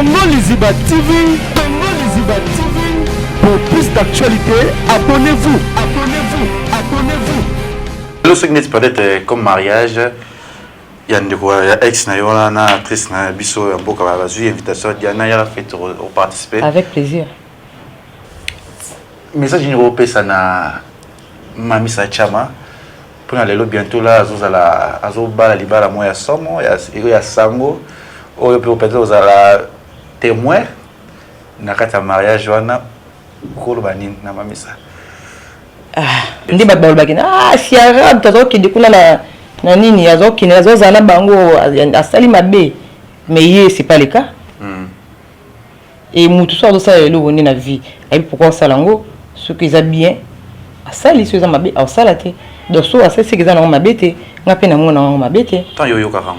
Congo Liziba TV, Congo Liziba TV. Pour plus d'actualité, abonnez-vous, abonnez-vous, abonnez-vous. Le secret peut-être comme mariage, il y a une ex na actrice na biso un peu comme la invitation Diana ya fait au participer. Avec plaisir. Message européen ça na Mami Sachama. Pour aller bientôt là azo bala libala moya somo ya sango oyo peut-être aux ala témoin na kata mariage wana ko banini na Mamisa. Ndi babalobaki si arabe tazokende kuna na nini azokende azozala bango asali mabe mais ye c'est pas le cas. Et mutu so ça le woni na vie et pourquoi ça lango ce qu'ils a bien asali so za mabe asala te donc so asali ce qu'ils a na mabe te ngape na ngona na mabe te tant yoyo kakam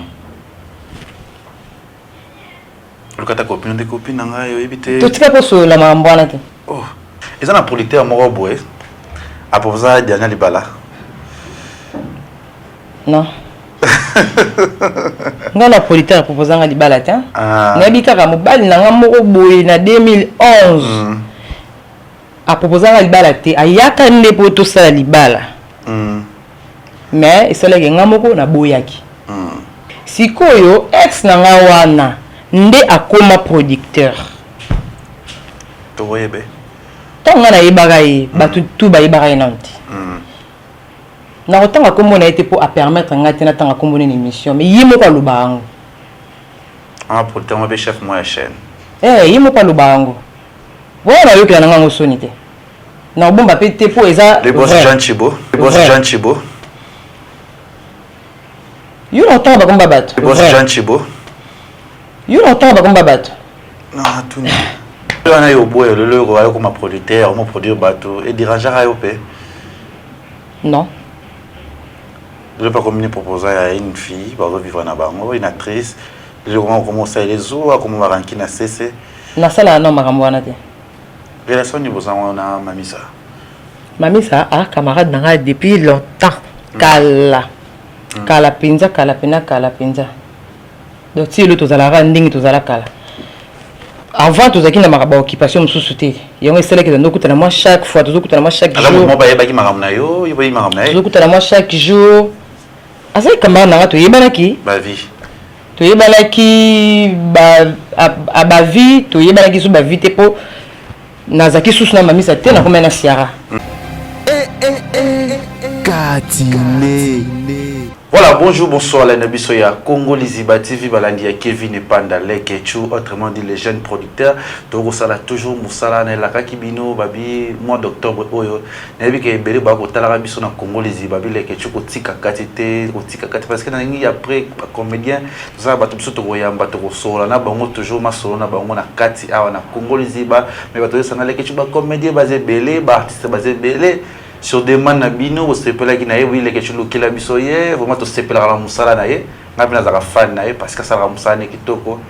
lokata copine de copine nga yo ebite to tika poso la mambwana te oh eza na producteur moko boye aposa Diana Libala. Non. Nga la politique a proposé nga Libala ta. Nga bikaka mobali na nga moko boye na 2011. A proposé nga Libala te ayaka nde po to sala Libala. Mais esala nga moko na boyaki. Sikoyo ex na nga wana nde akoma producteur. To voyebe. Tanga na yebaka ye batu tu ba yebaka ye nanti. Na otanga kombo na été pour à permettre ngati na tanga kombo ni émission mais yimo kwa lubango. Ah pour te moi chef moi chaîne. Yimo kwa lubango. Voilà yo kana ngango sonité. Na bomba pété pour eza. Le boss Jean Chibo, le boss Jean Chibo. Yo longtemps ba komba bato. Le boss Jean Chibo. Yo longtemps ba komba bato. Non, tout n'est. On a eu au bout le roi comme producteur, on produire bateau et dirigeant à OP. Non. Je ne vais pas comme une proposé à une fille, par exemple, vivre dans une actrice. Je vais commencer à les eaux, comment on va ranker na CC. Na sala non makamwana te. Relation niveau ça on a Mamisa. Mamisa a camarade nanga depuis longtemps. Kala. Kala pinza, kala pena, kala pinza. Donc si le tozala randing tozala kala. Avant tout ça qui n'a pas occupation sous souté. Il y a un seul qui est dans moi chaque fois, toujours dans moi chaque jour. Alors moi bah il m'a ramené yo, il m'a ramené. Toujours dans moi chaque jour. Asa kama na to yebana ki? Ba vie. To yebana ki ba vie, to yebana ki sous ba vie te po nazaki sous na Mamisa te na comme na siara. Katine. Voilà, bonjour, bonsoir, la Nabisoya, Congo Liziba TV, Balandia, Kevin et Panda, Lekechu, autrement dit les jeunes producteurs. Togo Sala, toujours Moussala, Nelaka Kibino, Babi, mois d'octobre, Oyo, Nabi Kebele, Bako, Talarabiso, na Congo Liziba, Lekechu, Otika Katite, Otika Katite, parce que dans les après, comédien, tout ça, Batou Soto Yamba, Togo Sola, na Bango, toujours Masolo, na Bango, na Kati, na Congo Liziba, mais Batou Sana, Lekechu, comédien basé Belé, artiste basé Belé. Sur des man nabino au sepela qui naie oui les questions qui la bisoye vraiment to sepela la musala naie ngapina za fan naie parce que ça la musane kitoko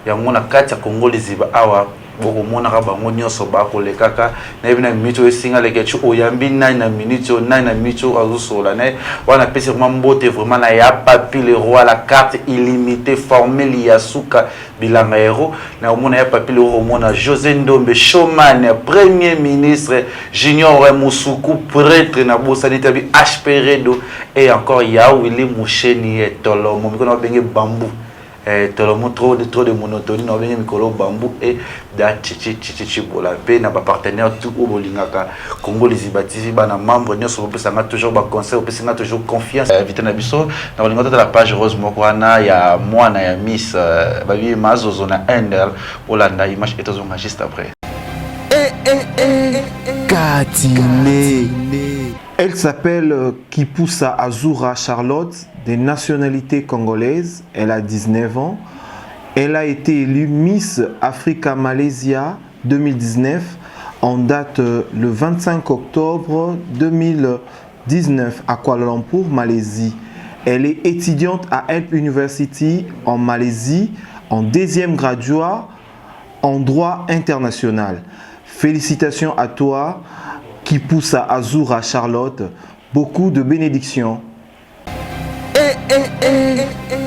ya ngona kati ya Congo Liziba awa boko mona ka bango nyoso ba ko le kaka na ibina mito esinga le kechu oyambi na minute na mito azusola naie wana pesi vraiment mbote vraiment na ya papi le roi la carte illimitée formelle ya suka bilanga héros na omona ya papi le roi mona José Ndombe Showman premier ministre Junior Musuku prêtre na bosanité bi HPRedo et encore ya Willy Musheni et Tolo mo biko na benge bambou trop de monotonie na benge mikolo bambou et da chichi bola pe na ba partenaire tout au bolingaka Congo Liziba TV bana membre nyoso bopesanga toujours ba conseil bopesanga toujours confiance invité na biso na bolinga de la page rose mokwana ya mwana ya Miss babi mazozo na Endel Olanda image etozonga juste après. Katine. Elle s'appelle Kipusa Azura Charlotte, de nationalité congolaise. Elle a 19 ans. Elle a été élue Miss Africa Malaysia 2019 en date le 25 octobre 2019 à Kuala Lumpur, Malaisie. Elle est étudiante à Help University en Malaisie en deuxième graduat en droit international. Félicitations à toi, Kipusa Azura Charlotte. Beaucoup de bénédictions.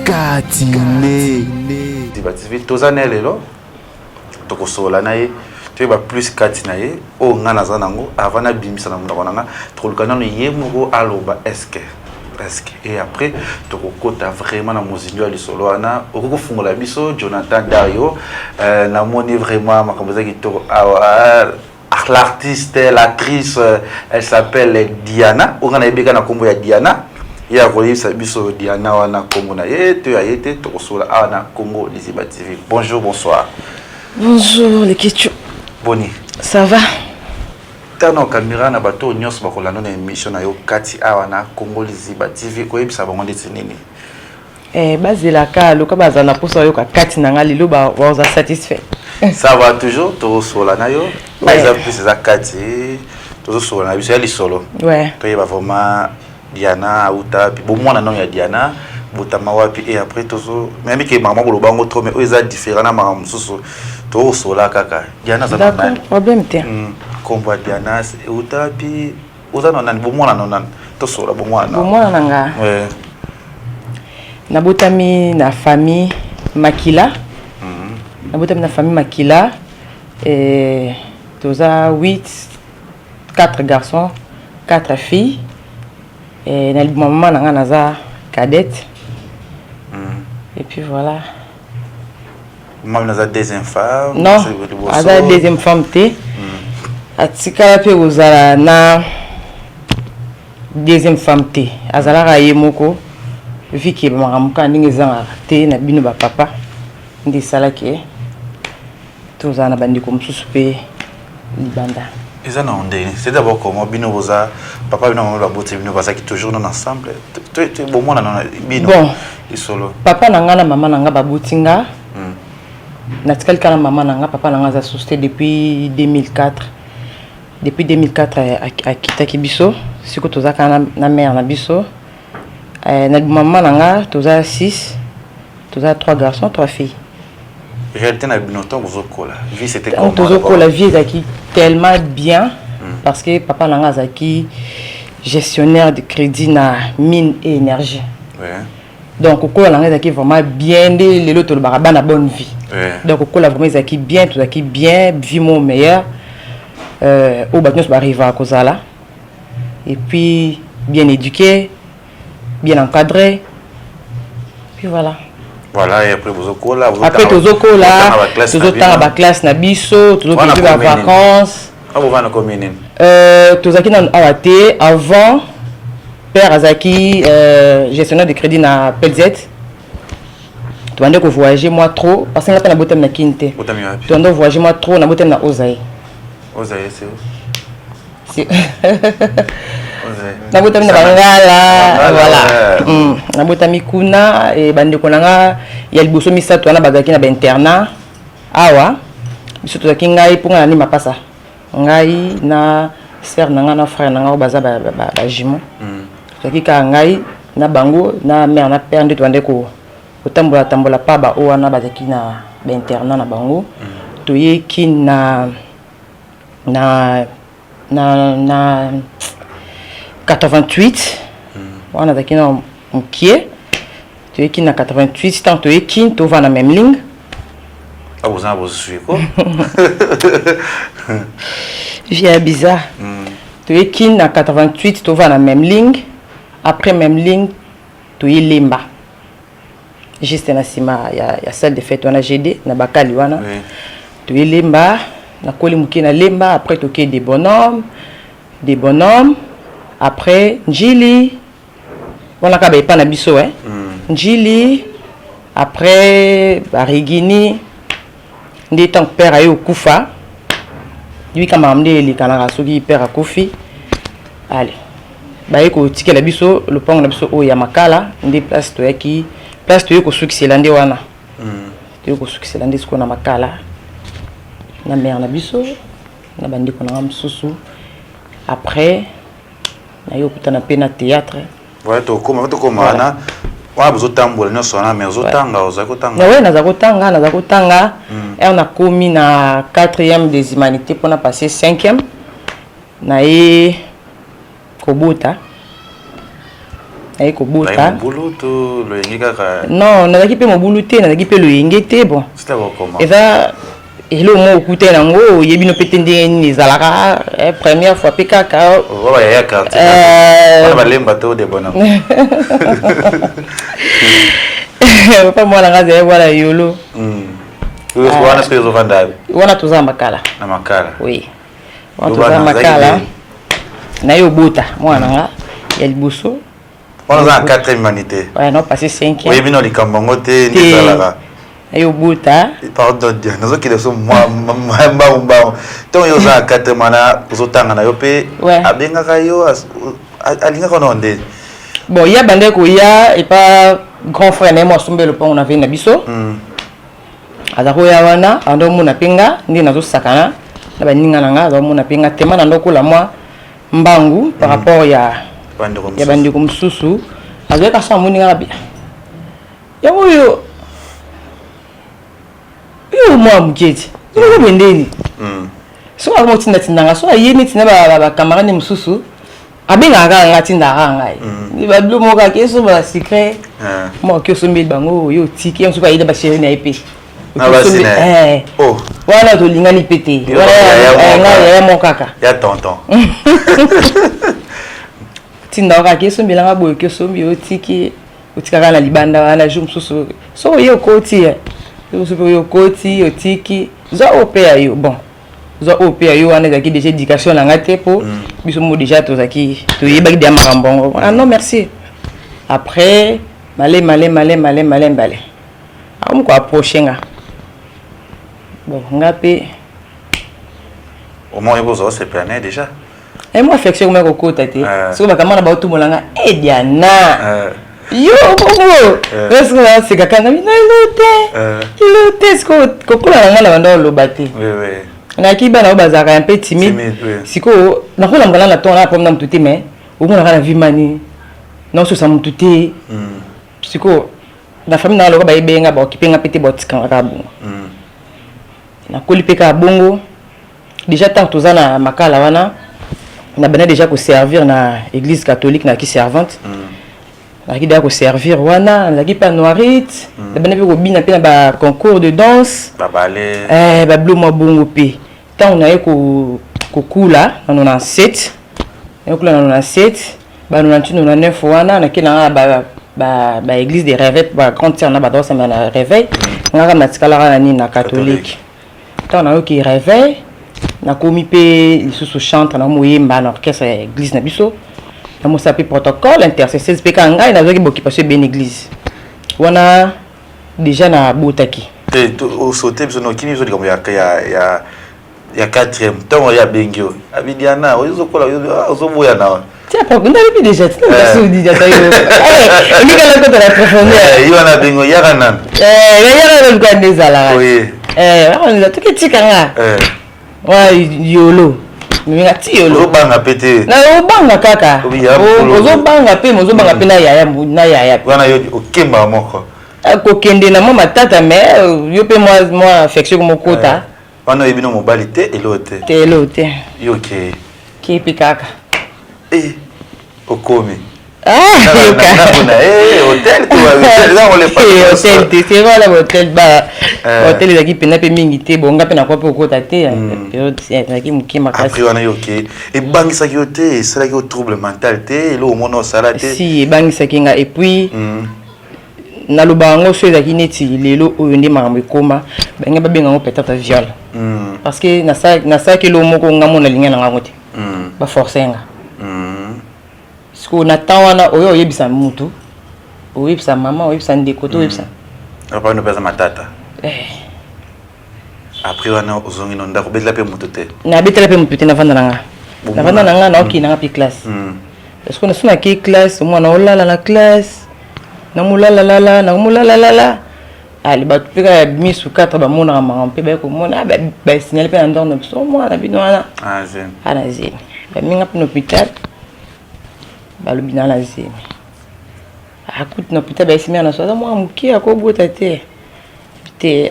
Katine. tokosola na ye tu ba plus kati na ye o ngana za nango avant na bimisa na ndako nanga tolukana no ye moko aloba est-ce et après tokokota vraiment na mozinyo ya lisolo wana okoko fungola biso Jonathan Dario na moni vraiment makamboza kitoko l'artiste l'actrice elle s'appelle Diana on a ebeka na kombo ya Diana ya koyisa biso Diana wana kombo na ye to ya yete tokosola ana Congo Liziba TV. Bonjour, bonsoir. Bonjour les questions. Boni. Ça va? Tano caméra na bato nyos bakola na émission na yo kati awana Congo Liziba TV ko yebisa bango ndeti nini. Bazela ka loka bazana posa yo ka kati na ngali lo ba wa satisfait. Ça va toujours tokosola na yo. Par exemple c'est kati tokosola na biso ya lisolo. Ouais. To yeba vraiment Diana Outa puis bon moi na nom ya Diana botama wapi et après tozo même que maman bolo bango trop mais eux ça différent na maman mususu to sola kaka Diana za d'accord problème te combo Diana Outa puis oza non nan bon moi na non to sola bon moi na nga ouais na botami na famille Makila na botami na famille Makila et toza 4 garçons 4 filles. Et na maman na nga naza cadette. Et puis voilà. Maman naza deuxième femme. Non, naza deuxième femme te. Atika pe ozala na deuxième femme te. Azala ka yemoko. Viki ba mamuka ndinge zanga te na bino ba papa. Ndi sala ke. Tozana bandi ko mususu pe libanda. Ils en ont dit. C'est d'abord comment bino voza papa bino maman babote bino baza qui toujours non ensemble. Tu bon moi na bino. Bon. Ils solo. Papa na nga na maman na nga babotinga. Na tikali kana maman na nga papa na nga za société depuis 2004. Depuis 2004 a kitaki biso. Siko toza kana na mère na biso. Na maman na nga toza 6. Toza 3 garçons, 3 filles. Réalité na binoton bozokola. Vie c'était comment? La vie est tellement bien parce que papa nanga zaki gestionnaire de crédit na mine et énergie. Ouais. Donc okola nanga zaki vraiment bien les loto le baraba na bonne vie. Ouais. Donc okola vraiment zaki bien, tout zaki bien, vie mon meilleur. Au batnos ba arriver à kozala. Et puis bien éduqué, bien encadré. Puis voilà. Voilà, et après vous okola, après tozoko là, tozotanga ba classe na biso, tozoko ba vacances. Ah vous va commune. Tozaki na awate avant père Azaki gestionnaire de crédit na PLZ. Tu vas ko voyager moi trop parce que na botem na kinte. Tu vas voyager moi trop na botem na Ozaï. Ozaï c'est où? C'est na botami na bangala voilà na botami kuna e bande konanga ya liboso misato na bazaki na internat awa biso to ngai ponga na ni mapasa ngai na sœur nanga na frère nanga baza ba jumeau to ka ngai na bango na mère na père ndeto bande ko tambola pa ba o na bazaki na internat na bango to yeki na 88 on a qui na mkie tu es qui na 88 tant tu es qui tu vas na même ligne ah vous en vous suivez quoi j'ai bizarre tu es qui na 88 tu vas na même ligne après même ligne tu es limba juste na sima ya salle de fête on a GD na bakali wana tu es limba na koli mkie na limba après tu es des bonhommes après Njili on a kabé pas na biso hein Njili après Barigini ndi tant père ayo kufa lui kama amde li kana soki père akufi allez ba ko tikela biso le pont na biso o ya makala ndi place to yaki place to yoko succès ndi wana to yoko succès ndi sko na makala na mère na biso na bandi ko na msusu après na yo kutana pe na théâtre ouais to koma na wa bozo tambola no sona mais ozotanga ozakotanga na ouais naza kotanga et on a commis na 4e des humanités pour na passer 5e na kobota buluto lo yengi kaka non na ki pe mo buluté na ki pe lo yengi te bon c'était comment et ça et le mot écouté nango yebino pétende ni zalaka première fois pekaka voilà ya carte on va lemba to de bonhomme pas moi la raze voilà yolo wana ce que zo vanda wana tuza makala na makala oui wana tuza makala na yo bota mwana nga ya liboso on a 4 humanité ouais non passé 5 ans oui bino likambango te ni zalaka ayo buta pardon dia nazo kile so mba to yo za 4 mana uzotanga na yo pe abenga ka yo alinga kono nde bon ya bande ko ya et pas grand frère ne mo sombe le pont on avait na biso azako ya wana ando muna pinga ndi nazo sakana na baninga nanga azo muna pinga tema na ndoko la moi mbangu par rapport ya bande ko msusu azo ka sa muninga bi ya yo yo moi muketi yo bendeni so a mo tinda tinanga so ayeni tinda ba camarade mususu abenga nga nga tinda ngai ni ba blo mo ka keso ba secret mo ke so mbi bango yo tiki en so ba ida ba chérie na épée na ba sine oh wala to linga ni pété wala nga ya mo kaka ya tonton tinda ka keso mbi langa boyo keso mbi yo tiki utikaka na libanda wana jour mususu so yo ko tia yo koti yo tiki za opéa yo bon za opéa yo wana zaki déjà éducation na ngate po biso mo déjà to zaki to yebaki dia marambongo ah non merci après malé am ko approcher nga bon ngape au moins vous se planer déjà et moi affection me ko kota te so ba kamana ba to molanga e diana yo bobo est-ce que c'est quelqu'un qui il est ko kokula ngala bando lo bati oui na kiba na bazaka un peu timide siko na kola ngala na tona pour nam tuti mais au moins na vimani non so ça mututi siko na famille na lo ba ibenga ba kipenga pete botika ka bongo na kolipeka bongo déjà tant tozana makala wana na bana déjà ko servir na église catholique na qui servante qui doit servir wana la qui pas noirite la bana ko bina pe na ba concours de danse ba ballet ba bleu mo bongo pe tant on a ko kula na 97 na kula na 97 ba 99 wana na kina ba église des réveils ba grande sœur na ba danse na réveil ngaka matikala na ni na catholique tant on a qui réveil na komi pe sous chante na moyemba na orchestre église na biso na mo sapi protocole intercesseur peka ngai na zoki boki parce ben église wana déjà na botaki te au sauter biso no kini biso likambo ya 4e temps ya bengio abidiana ozokola ozoboya na tiens pas on avait déjà tu n'as pas dit déjà yo ni kala ko la profondeur yo na bengo ya kana ya na ko ndezala oui on a tout que tikanga wa yolo minga tiolo obanga pete na obanga kaka ozobanga pe mozobanga pe na yaya wana yo okemba moko ko kende na mama tata mais yo pe moi affection mo kota wana ebino mobilité elote elote yo ke kipi kaka okomi hôtel c'est voilà hôtel ba hôtel ezaki pena pe mingi te bonga pe na kwa pe okota te période ezaki mokima kasi après wana yo ke ebangisaki yo te esalaki yo trouble mental te elo omona osala te si ebangisaki nga et puis naloba yango so ezalaki neti lelo oyo nde makambo ekoma bange babenga yango peut-être viol parce que nasalaki elo moko nga mona linga na ngango te baforce nga na temps wana oyo oyebisa mutu oyebisa mama oyebisa ndeko to oyebisa apa no pesa matata après wana ozongi no ndako betela pe mutu te na betela pe mutu te na vanda nanga na okina nga pe classe parce que na sona ki classe mwana olala na classe na mulala ali ba tupika misu 4 ba mona mama pe ba ko mona ba signal pe na ndorno so mwana bino wana zen ana zen ba minga pe no hôpital balobi na la zemi akut na pita ba esimi na soza mo amuki akobota te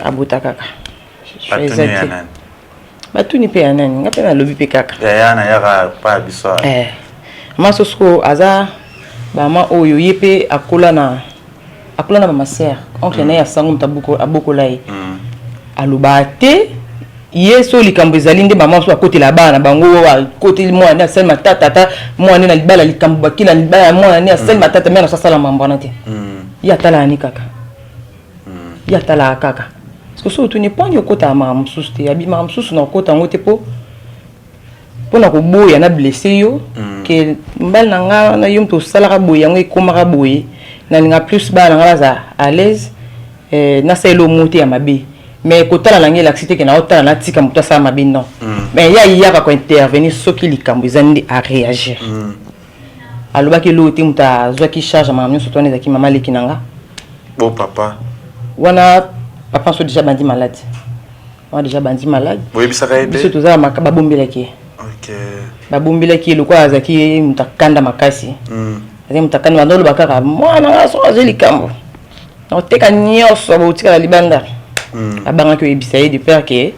abota kaka batuni pe anani ngape na lobi pe kaka ya na yaka pa biso masosko aza bama oyo yepe akola na ba maser oncle na ya sango mtabuko abokolai aloba te yeso likambo ezali nde maman so akoti la bana bango akoti mwana asali matata ta mwana na libala likambo bakila libala mwana asali matata mena so sala mambana te ya tala ni kaka ya tala kaka parce que so tu ne pas ni okota maman susu te abi maman susu na okota ngote po na ko boya na blessé yo que mbal na nga na yum to sala ka boya ngo ikoma ka boye na linga plus ba na nga za à l'aise na selo monter ya mabe mais kotala na ngela activité que na otala na tika muta sa mabe non mais ya ka ko intervenir soki likambo ezandi à réagir aloba ke lo te muta zwa ki charge maman so tone za ki mama leki nanga bon papa wana papa so déjà bandi malade oui bisa ka ebe biso tozala makaba bombela ki OK babombela ki lokwa azaki mutakanda makasi azaki mutakanda bandolo bakaka mwana nga so azeli kambo na oteka nyonso bautika la libanda abanga ko ebisa ye de peur que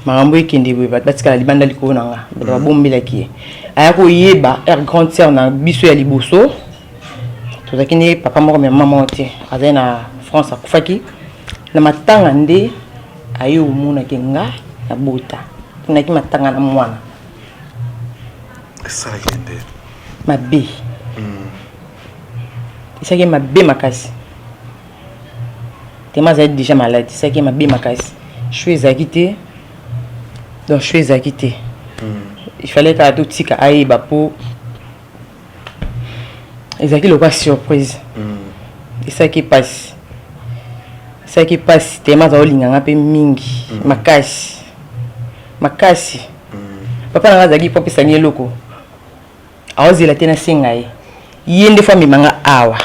marambo ekende boye batika la libanda likolo nanga babombela ki aya ko yeba grand sœur na biso ya liboso tozaki ne papa moko mais maman te azali na France akufaki na matanga nde ayo mona ke nga na bota tunaki matanga na mwana ça kende mabe isaki mabe makasi tema zali déjà malade isaki mabe makasi chou ezaki te donc chou ezaki te il fallait que tout tika ayeba po ezaki lokwa surprise isaki passe tema za olinganga pe mingi makasi papa na ngazaki po pesa ni eloko awozela tena senga ye nde fa mimanga awa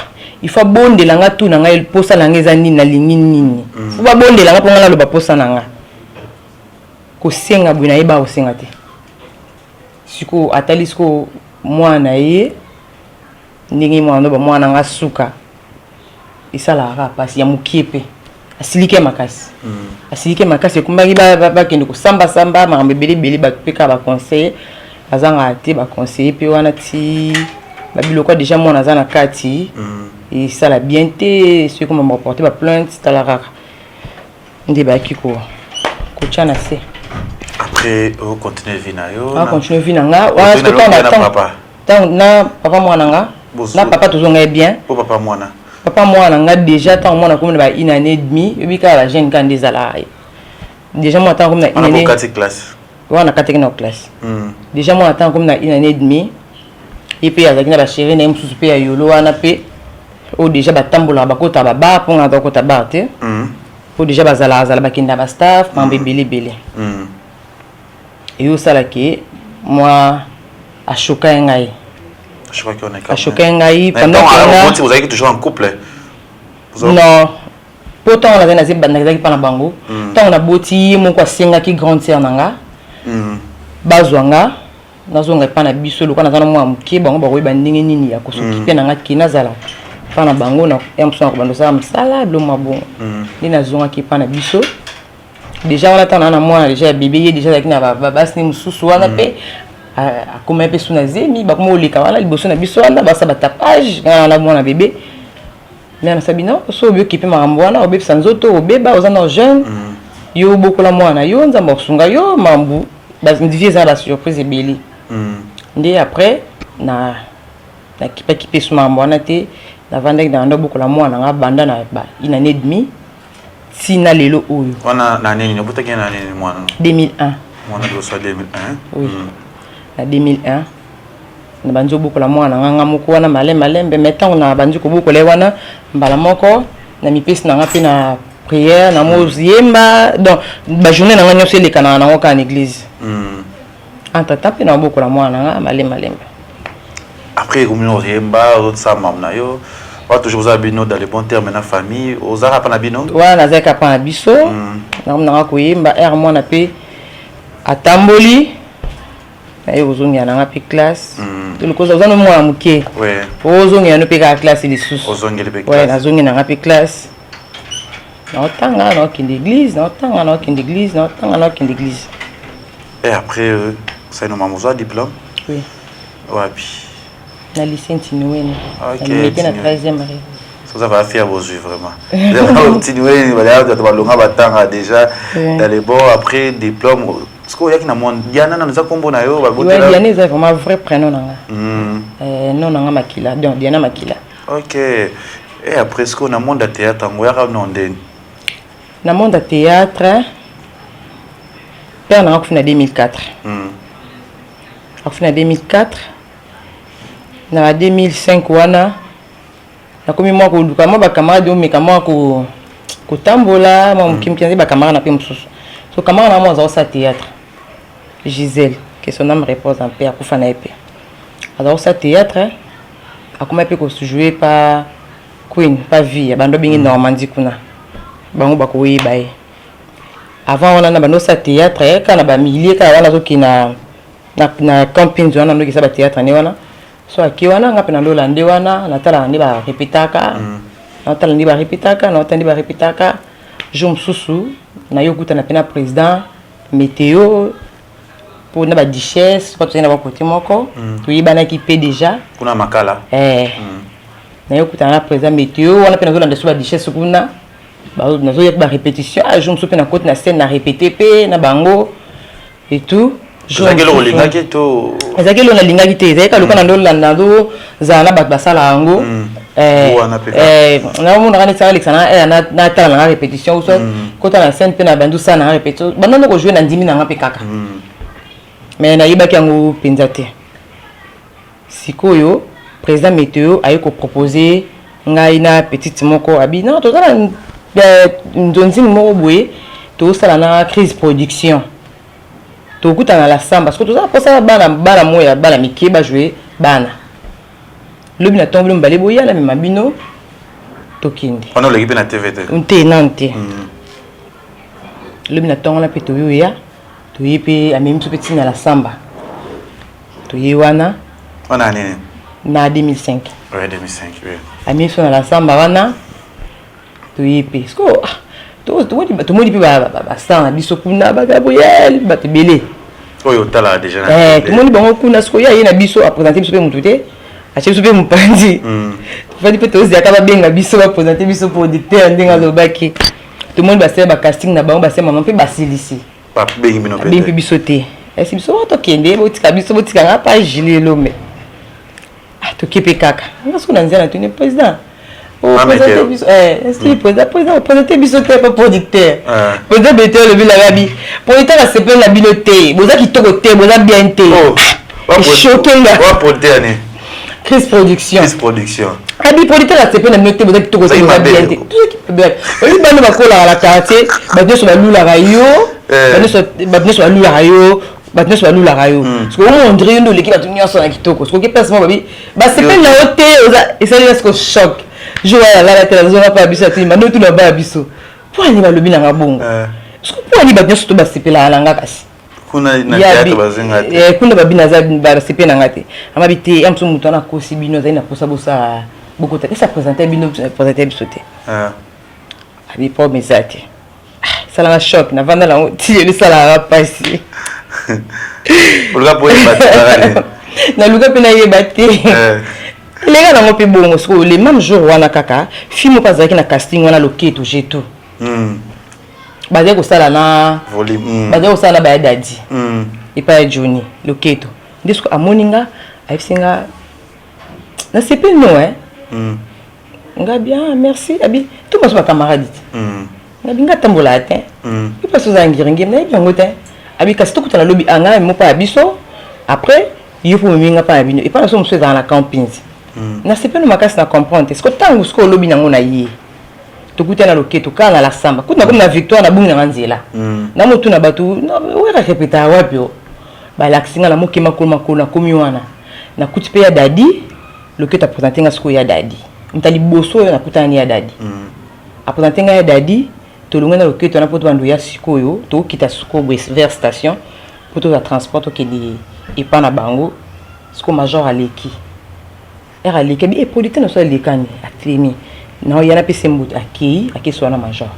ifa bondela nga tu na nga posa na nga eza nini na lingi nini fuba bondela nga po nga loba posa na nga ko senga bwina yeba ko senga te siko atali siko mwana ye ndingi mwana ba mwana nga suka isala ka pasi ya mukipe asilike makasi kumbaki ba kende ko samba makambe beli ba peka ba conseiller azanga ate ba conseiller pe wana ti babiloko déjà mwana zana kati et ça la bien te ceux qui m'ont rapporté ba plainte ta la raka ndi ba kiko ko chana se après on continue vina yo on continue vina nga wa est-ce que tant na papa mwana nga na papa tozonga bien papa mwana nga déjà tant mwana comme ba une année et demie et bika la jeune quand des ala déjà moi tant comme na une année classe wana katika na classe déjà moi tant comme na une année et demie et puis azaki na ba chérie na msusu pe ya yolo wana pe o déjà batambola bakota baba po nga bakota barte o déjà bazala bakinda ba staff mambe belé et au salaki moi a choqué ngai je crois qu'on est quand même choqué ngai pendant que vous avez toujours en couple non pourtant on avait nazé bandaki pa na bango tant on a boti mon kwa senga ki grande sœur nanga bazwanga nazonga pa na biso lokwa nazana mwa muke bango ba koyeba ndenge nini ya kosokipe nanga kina zala pa na bango na emso ko bando sa msala blo mabon ni nazonga ki pa na biso déjà on attend na mwana déjà bébé ye déjà lakina babasi ni mususu wana pe akoma pe suna zemi bakoma olika wana liboso na biso wana basa batapage na mwana bébé mais na sabina so bio kipe makambo wana obe sanzoto obeba ozana jeune yo bokola mwana yo nzamba kusunga yo mambu bas ndivie za la surprise ebeli nde après na kipe suma mambo wana te na vandaki na ndo bokola mwana nga banda na ba une année et demie sina lelo oyo wana na nini obutaki na nini mwana 2001 mwana do so 2001 oui na 2001 na banjo bokola mwana nga moko wana malembe metango na banjo ko bokola wana mbala moko na mipesi na nga pe na prière na moziemba donc ba journée na nga nyonso elekana na ngoka na église entre temps pe na bokola mwana nga malembe après comme nous yemba autre ça mamna yo pas toujours vous abino dans les bons termes na famille ozara pa na bino wana zaka pa na biso na ko yemba mwana pe atamboli et ozongi na pe classe to lokoza ozana mwana muke ouais ozongi na pe ka classe li susu ozongi le pe classe ouais nazongi na pe classe na tanga na kinde église na tanga na kinde église na tanga na kinde église et après ça nous mamoza diplôme oui wapi na lycée Ntinuweni OK na 13e année Ça va faire vos yeux vraiment. Continuer, déjà dans les bords après diplôme. Est-ce qu'il y a qui n'a pas Diana nous a combo na yo Diana c'est vraiment vrai prénom nanga. Non nanga Makila. Donc Diana Makila. OK. Et après est-ce qu'on a monde de théâtre on va non den. Na monde de théâtre père nanga ko fina 2004. Ko fina 2004. Na 2005 wana na komi moi ko duka moi ba camarade o meka moi ko tambola moi mukimkianzi ba camarade na pe mususu. So camarade na moi za sa théâtre. Gisèle que son âme repose en paix akufa na épée. Alors sa théâtre akoma pe ko jouer par Queen pas vie bando bingi Normandie kuna. Bango ba ko yibaye. Avant on a bando sa théâtre kana ba milier ka wana zo kina na camping wana ndo kisa ba théâtre ne wana. So akiwana ngapi na lolande wana natala ndi ba répétaka natala ndi ba répétaka natala ndi ba répétaka jour mususu na yokuta na pena président météo pour na ba duchesse pas tena ba côté moko to yibana ki pe déjà kuna makala na yokuta na président météo wana pena lolande so ba duchesse kuna ba nazo yak ba répétition jour mususu pena côté na scène na répéter pe na bango et tout. Ezakelo olingaki to ezakelo na lingaki te ezaka lokana ndo landando zana basala yango na mona kana tsala Alexandra na tala na répétition so kota na scène pe na bandu sana na répétition banono ko jouer na ndimi na ngape kaka mais na yibaki yango penza te sikoyo président météo ayi ko proposer ngai na petite moko abi non to zala ndonzi moko boye to sala na crise production to kuta na la samba parce que tout ça pour ça bana moya bana mike ba jouer bana lobi na tombe mbale boya na mabino to kindi on a l'équipe na TVT unte nante lobi na tongo na pe to yoya to yipe amemi so petit na la samba to yiwana on a nini na 2005 ouais 2005 oui amemi so na la samba wana to yipe sko tout moni pe ba sang biso kuna ba boyel ba te belé oyo tala déjà tout moni bango kuna sko ya yena biso a présenter biso pe mututé a che biso pe mupandi fadi pe tozi akaba benga biso ba présenter biso producteur ndenga lobaki tout moni ba seba casting na bango ba sema maman pe ba silisi pa bengi bino pe bengi biso te esi biso to kende botika biso botika nga pa gilet lome to kepe kaka ngasko na nzela tu ne président présenter biso est-ce présenter biso te pas producteur présenter béteur le bila gabi producteur a sepel na bino te boza kitoko te boza bien te choquenga wa producteur ne Chris production abi producteur a sepel na bino te boza kitoko te boza bien te tout ce qui peut bien oli bano bakola la quartier ba deux sur la lula rayo ba deux sur la lula rayo batne so lula rayo parce que on dirait ndo l'équipe a tenu ensemble kitoko parce que personne ba sepel na hotel oza et ça est choc je vois la télévision pas biso te mano tout na ba biso pour ani ba lobi na ngabongo parce que pour ani ba biso to ba sepela la ngakasi kuna na théâtre bazinga te kuna ba bina za ba sepela ngate amabi te am so muto na kosi bino za ina posa bosa beaucoup te ça présenter bino présenter biso te abi pour mesate ça la choc na vanda la ti le sala passer pour la pour battre na luka pe na yebate les gars n'ont pas bon parce que les mêmes jours wana kaka film pas zaki na casting wana loketo jeto baze ko sala na volume baze ko sala ba dadi et pas Johnny loketo ndisko amoninga aisinga na c'est pas non nga bien merci abi tout ma camarade nga binga tambola te il passe aux angiringi na bien ngote abi kasi to kutana lobi anga mo pa biso après il faut minga pa bino et pas so mso dans la camping na c'est pas nous makasi na comprendre est-ce que tango ce ko lobi nango na yi to kutana loketo kana la samba kutana comme na victoire na bunga nzela na motu na batu na wera répéta wapi ba laksinga na mokima koma komi wana na kuti pe ya dadi loketo a présenter nga sko ya dadi ntali boso na kutana ya dadi a présenter nga ya dadi to longa na loketo na poto bandu ya sikoyo to kita siko vers station poto ya transport ke di et pas na bango sko major aleki era leki bi e producteur no so lekani atemi na yana pese mbut aki so na major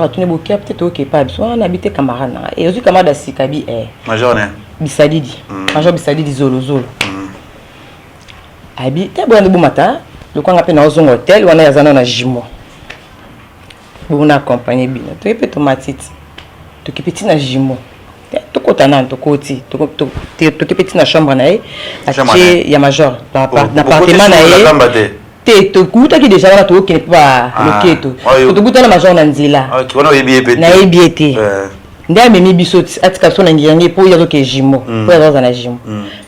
a tuni boki peut-être OK pas so na habité camarade na et aussi camarade sikabi major ne bisadidi major bisadidi zolo abi te bon bo mata le quoi on appelle dans un hôtel on a zana na jimo on a accompagné bien tu peux tomatite tu qui petit na jimo tu côté nan tu côté tu petit na chambre na il y a major l'appartement na te kuta ki déjà na to ki ne pas loketo to kuta na major na nzila tu wana yebi na yebi nda memi biso atika so na ngiyange po yazo ke jimo po yazo na jimo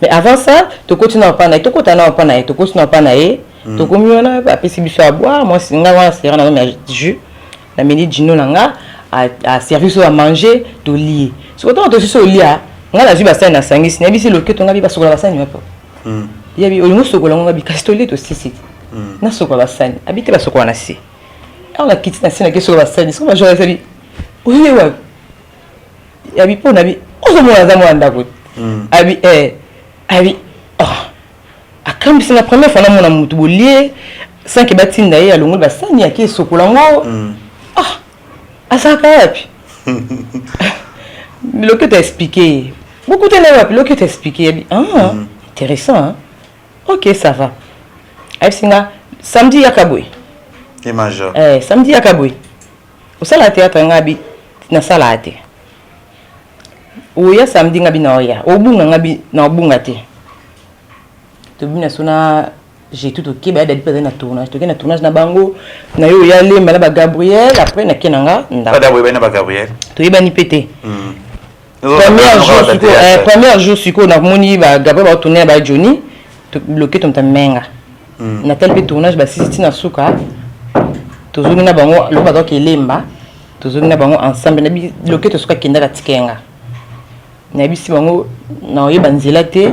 mais avant ça to continue na pa na to kota na pa na to continue na pa na to komiona pa pesi biso a boire moi singa wana sera na me jus na meni dino nanga a service à manger to lier so to to so lia nga la juba sa na sangisi na bisi loketo nga bi ba sokola basani wapo yabi olingo sokola nga bi kastole to sisi na sokola basani abite ba sokola na si on a quitté na sina ke sokola basani so ba jola sabi oye wa abi pona bi ozo mo za mo anda ko abi abi akambi c'est la première fois na mona mutu bolie sans que batinda ye alongo basani yake sokola ngo asaka yapi le que t'as expliqué beaucoup de l'air le que t'as expliqué intéressant hein? OK ça va ay singa samedi yakabwe et major samedi yakabwe au sala théâtre ngabi na sala ate oya samedi ngabi na oya obunga ngabi na obunga te to bina sona j'ai tout OK ba dadi pesa na tournage to na tournage na bango na yo ya le mala ba Gabriel après na kenanga nda ba ba na ba Gabriel to yeba ni pété premier jour siko na moni ba Gabriel ba tourner ba Johnny to bloquer ton tamenga na tel pe tournage ba sisi na suka to zoni na bango lo ba donc elemba to zoni na bango ensemble na bi bloquer to suka kenda ka tikenga na bi si bango na yeba nzela te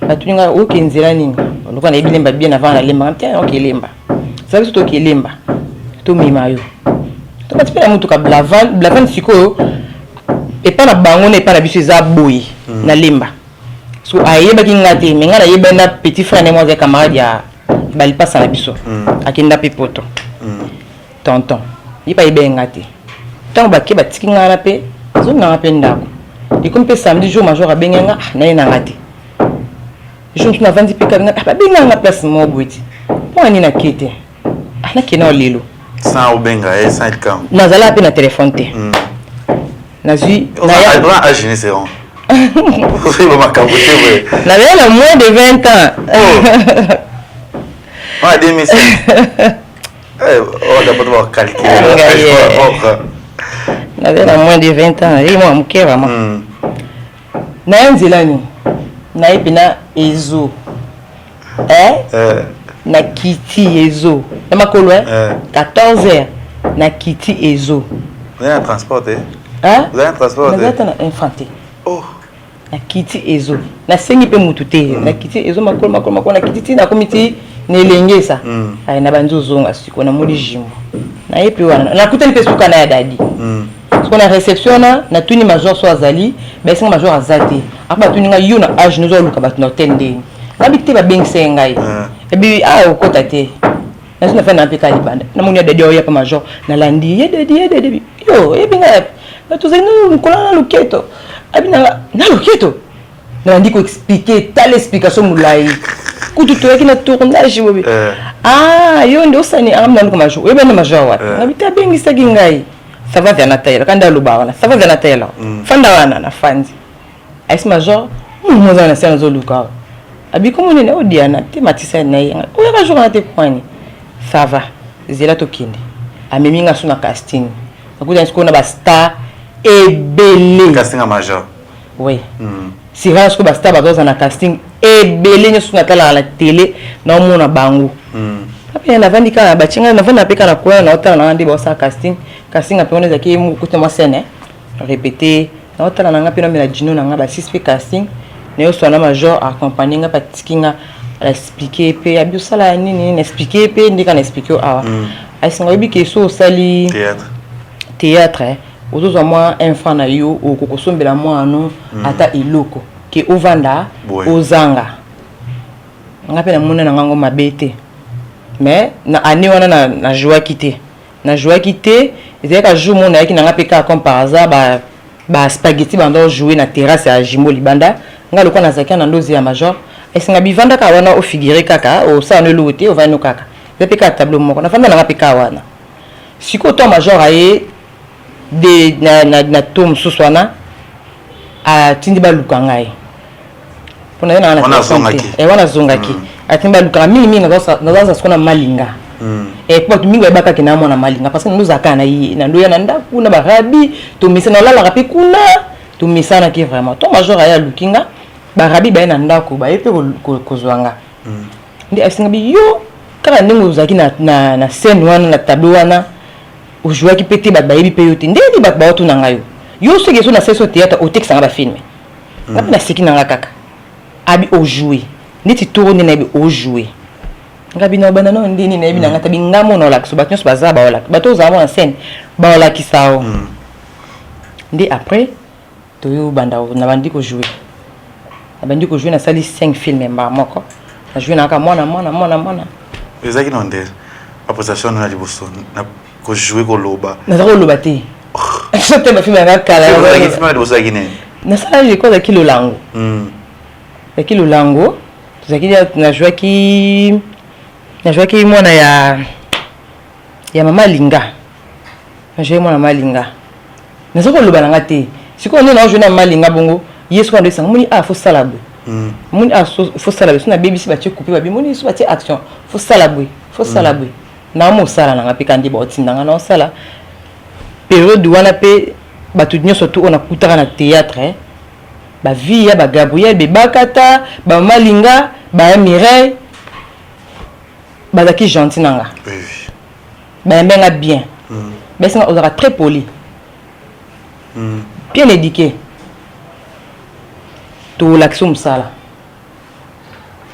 batuninga OK nzela nini loka na ebilemba bien avant na lemba tiens OK lemba ça veut tout OK lemba to mimayo to batipela mutu ka blavan siko et pas na bango ne pas na biso za boy na lemba so ayeba ki ngate me ngana yeba na petit frère ne mo za camarade ya bali passa na biso akenda pipoto tonton yipa yeba ngate tant ba ke batiki ngana pe zo ngana pe ndako et comme pe samedi jour major abenga na na ngate je ne suis pas vendu parce que pas bien na place mo boiti pour ni na kete na kena lelo sans obenga sans il camp nazala pe na téléphone te nazui na ya droit à jeune c'est on c'est pas caboté ouais na la moins de 20 ans ah 2005 on doit pas calculer na la moins de 20 ans et moi mke vraiment na nzilani na ipina ezo na kiti ezo na makolo 14h na kiti ezo vous avez un transport vous avez un transport vous avez un infanté na kiti ezo na sengi pe mutu te na kiti ezo makolo na kiti na komiti nelengesa ay na banzozonga siko na moli jimbo na yepi wana na kutani pe suka na ya dadi ce qu'on a réception na tuni major so azali ba singa major azati aba tuni nga yo na age nous luka bat no tende na bité ba bengse ngai e bi okota te na sina fa na peka libanda na moni dadi ya pa major na landi ye dadi yo e binga na to zenu nkola na luketo abi na luketo na landi ko expliquer tal explication mulai kutu to yaki na tournage bobi yo ndo sani amna ko major e ba na major wa na bité bengse ngai ça va vers la taille quand dans le bar ça va vers la taille là fanda wana na fandi ais major mo za na sena zo luka abi comme on est au diana te matisa na yi o ya jour na te kwani ça va zela to kindi amemi nga suna casting akuta nsko na ba star et belé casting à major oui si ra nsko ba star ba zo na casting et belé nyo suna tala la télé na mo na bango après na vandi ka ba chinga na vanda peka na kwa na otala na ndi ba sa casting après on est aquí mu côté moi scène répéter na otala na ngapi na mela dino na ngaba 6 pe casting ne yo sona major accompagner nga patikinga expliquer pe abi sala nini na expliquer pe ndika na expliquer awa asinga bi ke so sali théâtre ozo moi enfant na yo okokosombela moi anu ata iloko ke ovanda ozanga ngapi na mona na ngango mabete mais na année wana na joie quitter na joie quitter c'est que jour mon qui n'a pas comme par hasard ba spaghetti bando jouer na terrasse à Jimbo Libanda nga lokona na zakia na ndozi ya major et singa bivanda ka wana o figurer kaka o sa no loté o va no kaka peka tableau moko na fanda na peka wana siko to major aye de na tom suswana a tindi ba lukangai pona na wana zongaki wana zongaki a tindi ba lukanga mingi na za skona malinga kwa tu mingi ba ka kina mona malinga parce que nous akana yi na ndoya na ndaku na barabi to misana la rapi kuna to misana ki vraiment to major aye lukinga barabi ba na ndaku ba yepe ko zwanga ndi asinga bi yo kala ndenge uzaki na scène wana na tableau wana ojouer ki pété ba yebi pe yote ndeni ba bato na ngayo yo ce que so na seso théâtre au texte nga ba filmer na siki na kaka abi o jouer neti tourner na bi o jouer ngabi na bana no ndeni na bi na ngata bi ngamo na la so ba nyos baza ba wala bato za mo en scène ba wala ki sao ndi après to yo banda na bandi ko jouer na sali 5 films mba moko na jouer na ka mwana ezaki na ndé appréciation na liboso na ko jouer ko loba na ko loba te sote ba film na kala ezaki film na libosoaki ne na sala je ko za kilo lango ya kilo lango tuzaki na jouer ki mwana ya mama linga na jouer mwana malinga na ko loba na ngate siko nde na jouer na malinga bongo yesu ko ndesa muni faut salabo muni faut salabo na baby si ba tie couper ba muni so ba tie action faut salabo na mo sala na ngapika ndi ba otindanga na sala période wana pe ba tout nyo surtout on a kutaka na théâtre ba vie ya ba Gabriel be bakata ba malinga ba Mireille ba zaki gentil nanga ba mbenga bien ba singa ozaka très poli bien éduqué to l'action sala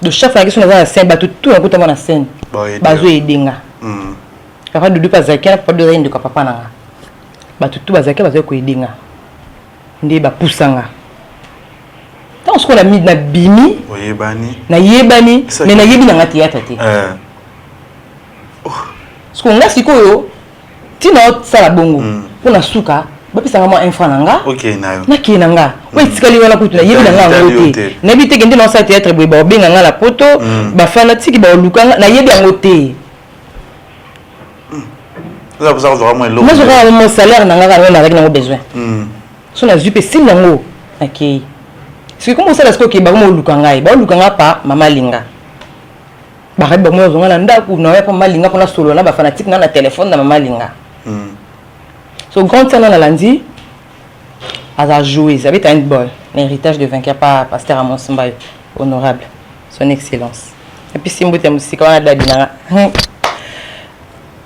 de chaque fois que sur la scène ba tout na kutama na scène bazo edenga papa dudu pa zakia papa do zainde ko papa nanga ba tout bazakia bazo ko edenga ndi ba pusanga tant ce qu'on a mis na bimi na yebani mais na yebi na ngati yata te ce qu'on a sikoyo tina sala bongo pona suka bapisa nga info nanga na kinanga we tikali wana kutu na yebi nanga ngote na bi teke ndi na sa théâtre boy ba benga nga la poto ba fanatique ba lukanga na yebi ngote ça vous aura moins l'eau moi j'aurai mon salaire nanga ka na avec na besoin so na jupe sin nango akei c'est comme ça parce que ba mo lukanga pa mama linga ba ba mo zonga na ndaku na pa mama linga pona solo na ba fanatique na téléphone na mama linga so grand talent à lundi a joué ça avait un handball l'héritage de vainqueur par pasteur Amon Simba honorable son excellence et puis simbo te musique on a dabina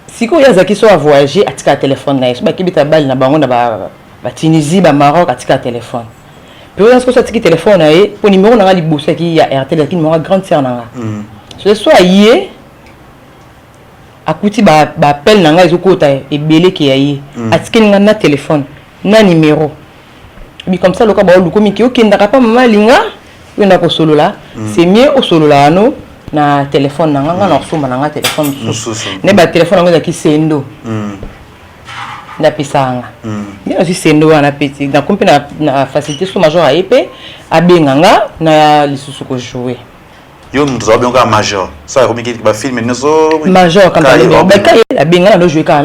siko ya zaki so a voyager atika téléphone na so ba kibita bal na bango na ba Tunisie ba Maroc atika téléphone puis on a so atika téléphone na e pour numéro na li bossa ki ya RTL ki numéro grande sœur na so soit yé akuti ba appel nanga ezokota ebele ke yayi atikeli nga na téléphone na numéro bi comme ça loka ba lukomi ki okenda pa mama linga yona ko solola c'est mieux au solola no na téléphone nanga na somba nanga téléphone ne ba téléphone nanga ki sendo na pisanga bien aussi sendo na petit na kompe na facilité so major a épée abenganga na lisusu ko jouer yo nous avons bien major ça comme qui va filmer nous major quand la benga na jouer quand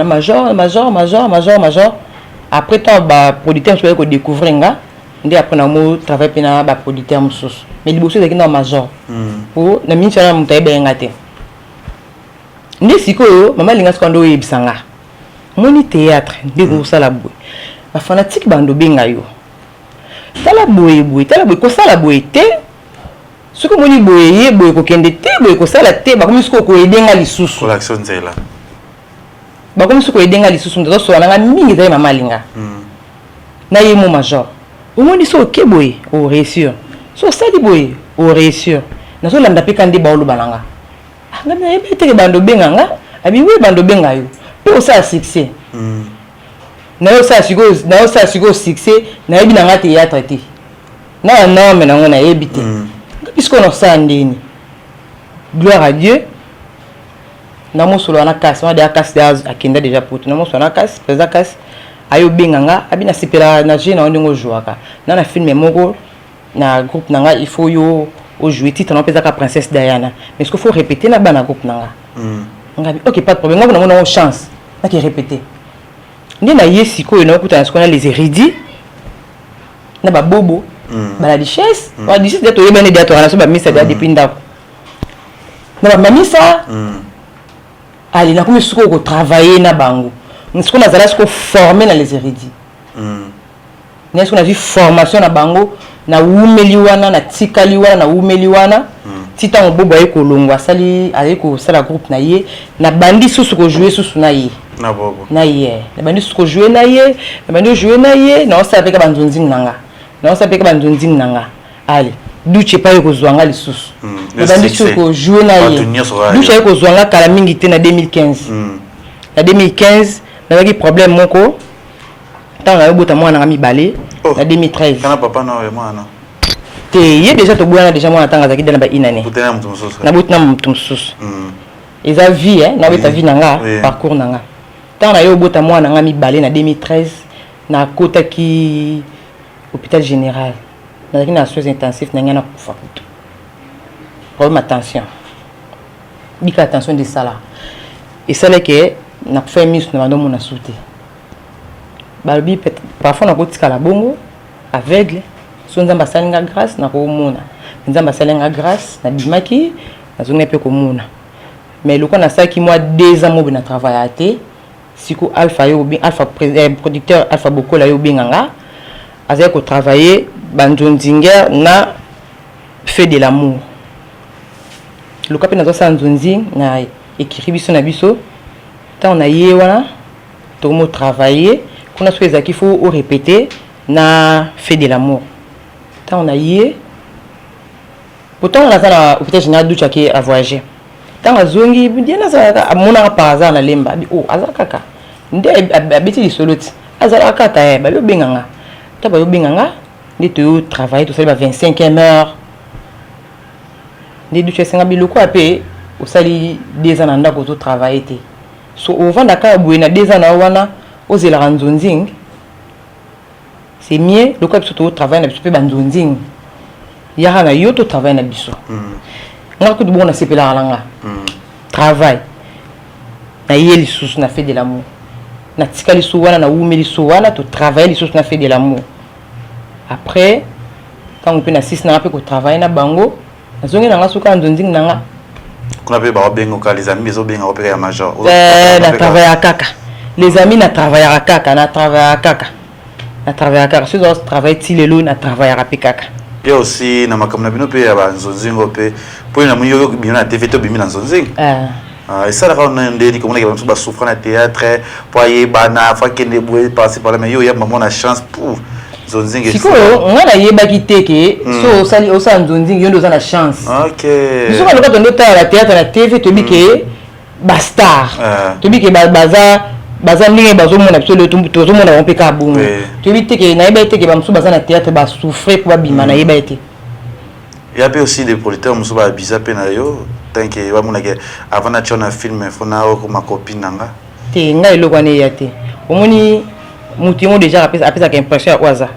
major après temps ba producteur je vais ko découvrir nga ndi après na mo travail pena ba producteur mususu mais liboso ezaki na major pour na mincha na mutaye benga te ndi sikoyo mama linga skondo yebisanga moni théâtre ndi ko sala boy ba fanatique bando benga yo tala boy ko sala boy te ce que moni boye ko kende te boye ko sala te ba komi ko edenga lisusu pour l'action nzela ba komi ko edenga lisusu ndo so na mingi za mama linga na yemo major o moni so ke boye o réussir so sali boye o réussir na so landa pe kandi ba olu bananga nga na ebe te bando benga nga abi we bando benga yo pe o sa succès na yo sa sigo succès na yebi na nga théâtre te na mais na ngona yebi te puisqu'on a ça ndini gloire à Dieu na mo solo na casse on a casse akenda déjà pour na mo solo na casse pesa casse ayo benganga abina sipela na je na ndingo jouaka na film moko na groupe nanga il faut yo au jouer titre na pesa ka princesse Diana mais ce qu'il faut répéter na bana groupe nanga ngabi OK pas de problème ngako na mona chance na ki répéter ndi na yesiko ina kuta na les érudits na ba bobo ba la richesse ba richesse de to yebane de to na so ba misa de depuis ndako na ba mamisa ali na komi suko ko travailler na bango nsiko na zala suko former na les érudits n'est-ce qu'on a vu formation na bango na umeli wana na tikali wana na umeli wana tita bobo ay ko longwa sali ay ko sala groupe na ye na bandi susu ko jouer susu na ye na bobo na ye na bandi susu ko jouer na ye na bandi jouer na ye na osa peka banzonzing nanga na osa peka banzonzing nanga ali duche pa ko zwanga lisusu na bandi susu ko jouer na ye duche ko zwanga kala mingi te na 2015 na 2015 na yaki problème moko tant na yobota mwana ngami balé na 2013 kana papa na mwana te ye déjà to bwana déjà mwana tanga zakida na ba inane butena mtu mususu na butena mtu mususu eza vie na beta vie nanga parcours nanga tant na yobota mwana ngami balé na 2013 na kota ki hôpital général na zakina na soins intensifs na ngana kufa kutu problème attention bika attention de ça là et ça là que na fait mise na bando mona souté balbi parfois na kotika la bongo aveugle so nzamba salinga grâce na ko mona nzamba salinga grâce na bimaki na zonga pe ko mona mais le na saki moi 2 ans mo na travailler até siko alpha yo bien alpha producteur alpha bokola yo binganga azay ko travailler banjonzinger na fait de l'amour le cap na zo sanzonzing na écrit biso na biso tant on a yé wana to mo travailler qu'on a souhaité qu'il faut répéter na fait de l'amour tant on a yé pourtant on a ça au peut-être général doucha qui a voyagé tant a zongi bien na ça mona par hasard na lemba oh azaka kaka nde abeti li soloti azaka kata ba yo benganga ta ba yo benganga nde to travailler to ça ba 25e heure nde doucha senga biloko apé au sali 2 ans na ko to travailler té so au vanda ka buena 2 ans na wana aux élargissons c'est mieux le cas surtout travail na biso banzonzing ya na yo to travail na biso ngako bon na sepela langa travail na yeli sous na fait de l'amour na tikali sou wana na umeli sou wana to travail sous na fait de l'amour après quand on peut na 6 na pe ko travail na bango na zongi na ngaso ka nzonzing nanga kuna pe ba bengo ka les amis zo benga opérer ya major na travail à kaka les amis na travailler à kaka na travailler à kaka na travailler à kaka ceux qui travaillent tilelo na travailler à kaka et aussi na makamna bino pe ya banzonzingo pe pour na muyo bino na TV to bimi na nzonzingo et ça là on a ndeli comme on a ba souffrir na théâtre pour y bana fa kende boue passer par là mais yo ya maman na chance pour nzonzingo siko on a yeba kiteke so sali o sa nzonzingo yo ndo na chance OK biso ka lokato ndo ta la théâtre na TV to bike ba star to bike baza ndenge bazomona biso le tozomona on pe ka bungu to bite ke na yeba eteke ba musu baza na théâtre ba souffrir pour bima na yeba ete il y a aussi des producteurs musu ba bizarre pe na yo tant que wa mona ke avant na chona film fona ko ma copine nanga te ngai lo kwane ya te omoni mutu mo déjà apesa ka impression waza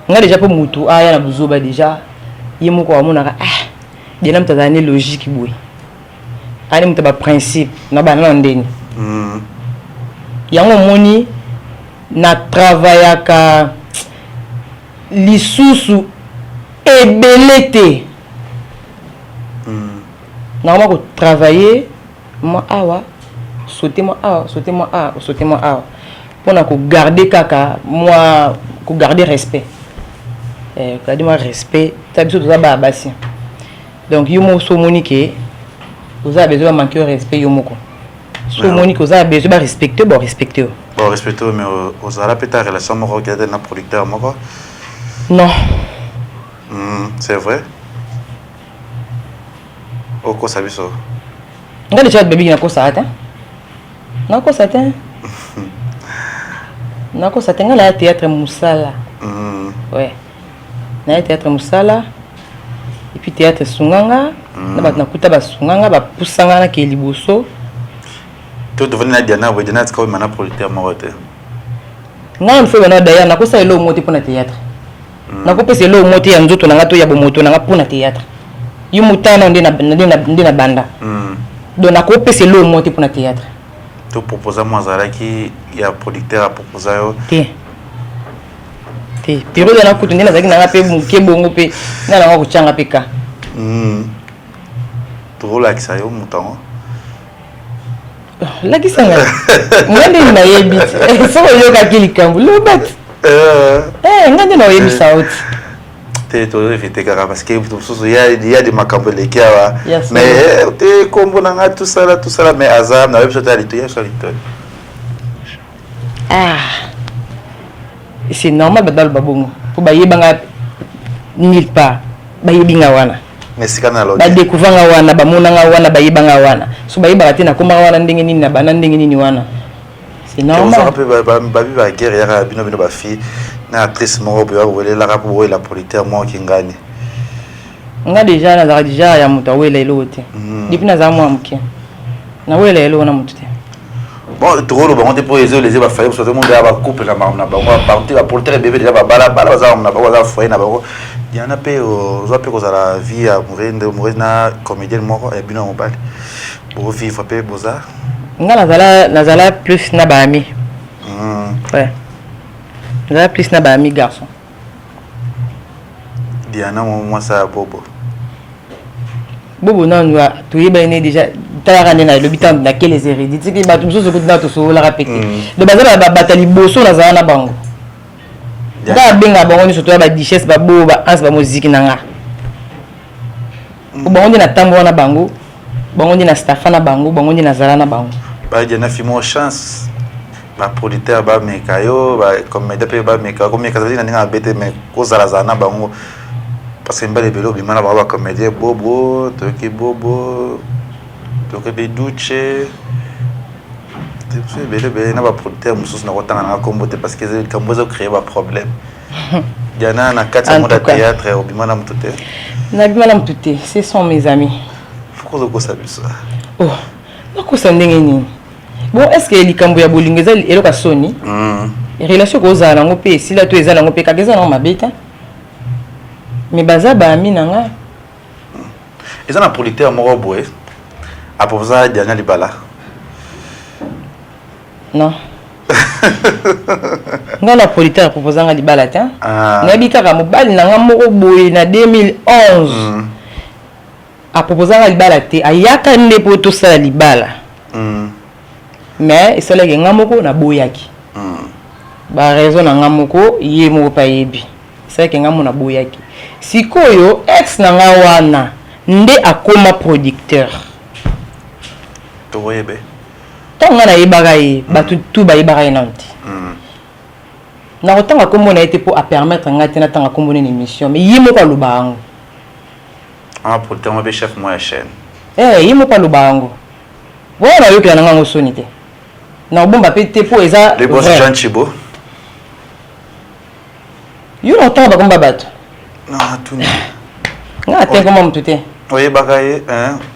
ngai déjà po mutu aya na buzoba déjà yemo ko amona ka dina mtazane logique boy ani mtaba principe na bana ndeni yango moni na travaillaka lisusu ebelete na ma ko travailler moi awa sauter moi awa pour na ko garder kaka moi ko garder respect garder moi respect ta biso to ba basi donc yo mo so moni ke vous avez besoin de manquer respect yo moko so moni ko za besoin de respecter bon respecter mais aux ala peut-être relation mo regarder na producteur moko non c'est vrai au quoi ça biso nga déjà bébé na ko ça atteint na ko ça atteint na ko ça atteint la théâtre musala ouais na théâtre musala et puis théâtre sunganga na ba na kuta ba sunganga ba pusanga na ke liboso to devenir na Diana we Diana tsika mana producteur morote nga mfe bana daya na ko sa elo moti pour na théâtre na ko pese elo moti ya nzoto na ngato ya bomoto na nga pour na théâtre yu mutana ndina banda donc na ko pese lo monter pour na théâtre to proposer moi qui il y a producteur à proposer te pero de na kutu ndina zaki na pe muke bongo pe na na ko changa peka to la ki sa yo mutango la ki sanga ngande na yebi so yo ka kilikambu lo bat ngande na yebi sauti te to éviter car parce que il y a des makambo les kia mais te kombo na tout ça mais azam na web sur ta litoya sur litoya c'est normal badal babongo pour ba yebanga nulle part ba yebinga wana mais sikana lo ba découvrir nga wana ba mona nga wana ba yebanga wana so ba yebaka te na komba wana ndenge nini na bana ndenge nini wana c'est normal ça peut ba guerre ya bino ba fille na actrice mo bo wele la rapo la politaire mo kingani nga déjà na déjà ya muta wele lote depuis na za mo amke na wele lo na mutu te bon trop le bon pour les ba faille parce que tout le monde va couper la marne ba partir la politaire bébé déjà ba bala za na ba foyer na ba il y en a pe aux peu cause la vie à mourir na comédienne mo et bino mo bal pour vivre pe boza nga nazala plus na ba ami ouais là plus na ba ami garçon Diana moi ça bobo non tu y ben déjà tala na le bitan na quelle hérédité qui ba tout so na to so la répéter de bazala ba batali boso na za na bango da benga bango ni surtout ba duchesse ba bo ba ans ba musique na nga bango ni na tambo na bango bango ni na staff na bango bango ni na zala na bango ba Diana fimo chance ba producteur ba mekayo ba comédien pe ba mekayo comme mekayo na ninga bete mais ko zala zana bango parce que mbale belo bi mana ba comédien bobo to ki bobo to ke be duche te bele na ba producteur mususu na kotanga na kombote parce que c'est comme ça créer ba problème Diana na 4 mois de théâtre au bimana mutute na bimana mutute ce sont mes amis faut que ça ça oh na ko sa ndenge nini bon est-ce que likambo ya bolingo eza eloka soni relation ko za nango pe sila to eza nango pe kakeza na mabeta mais baza ba ami nanga eza na producteur moko boye a proposer Diana Libala non nga na producteur a proposer nga Libala ta na bikaka mobali nanga moko boye na 2011 a proposer nga Libala te ayaka nde po to sala Libala mais c'est là que ngamoko na boyaki ba raison na ngamoko ye moko pa yebi c'est que ngamo na boyaki sikoyo ex na ngawana nde akoma producteur to yebe tonga na yebaka ye batu tu ba yebaka ye nanti na kotanga kombo na ete po a permettre ngati na tanga kombo na émission mais ye moko lubango producteur mo be chef mo ya chaîne ye moko lubango voilà yo kana ngango sonité na bomba pété pour eza les boss Jean Chibo yo na tamba komba bato non tout nga te komba mutute oye bakaye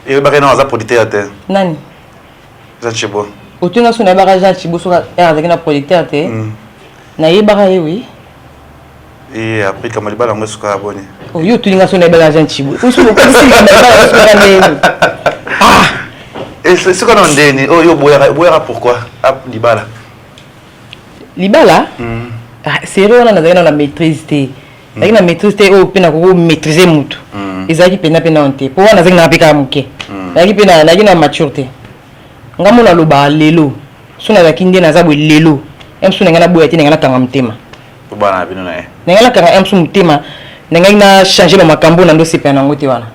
et bakaye na za producteur te nani Jean Chibo otunga so na baka Jean Chibo so ka avec na producteur te na ye bakaye oui et après comme le bala ngosuka aboni oh yo tuninga so na baka Jean Chibo so ko si ka baka so ka ndeni et c'est qu'on en déni oh yo boyara pourquoi Libala sérieux on a na maîtrise te avec na maîtrise te o pena ko maîtriser mutu ezaki pena onte po wana zaki na peka muke ezaki pena na maturité ngamo na loba lelo suna zaki ndena za bwe lelo emsu ngana boya te ngana tanga mtema ko bana bino na ngana kanga emsu mtema ngana changer ba makambo na ndo sepena ngote wana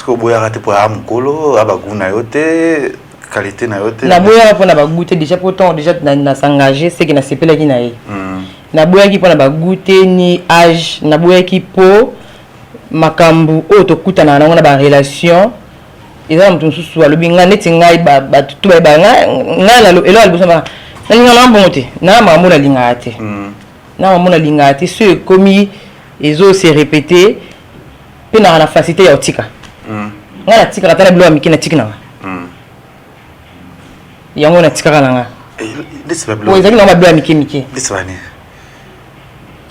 ko boya rate pour amkolo abaguna yote qualité na yote na boya pour na bagouter déjà pourtant déjà na s'engager c'est que na sepela ki na ye na boya ki pour na bagouter ni âge na boya ki po makambu o to kutana na ngona ba relation eza mtu susu alobi nga neti ngai ba tutu ba nga na elo albusa ba nga na mbongote na mamuna lingate na mamuna lingate ce comme ezo se répéter pe na facilité ya otika nga na tika katala bilo amiki na tikina yango na tika kana nga desi ba bilo ezaki na mabilo amiki desi bani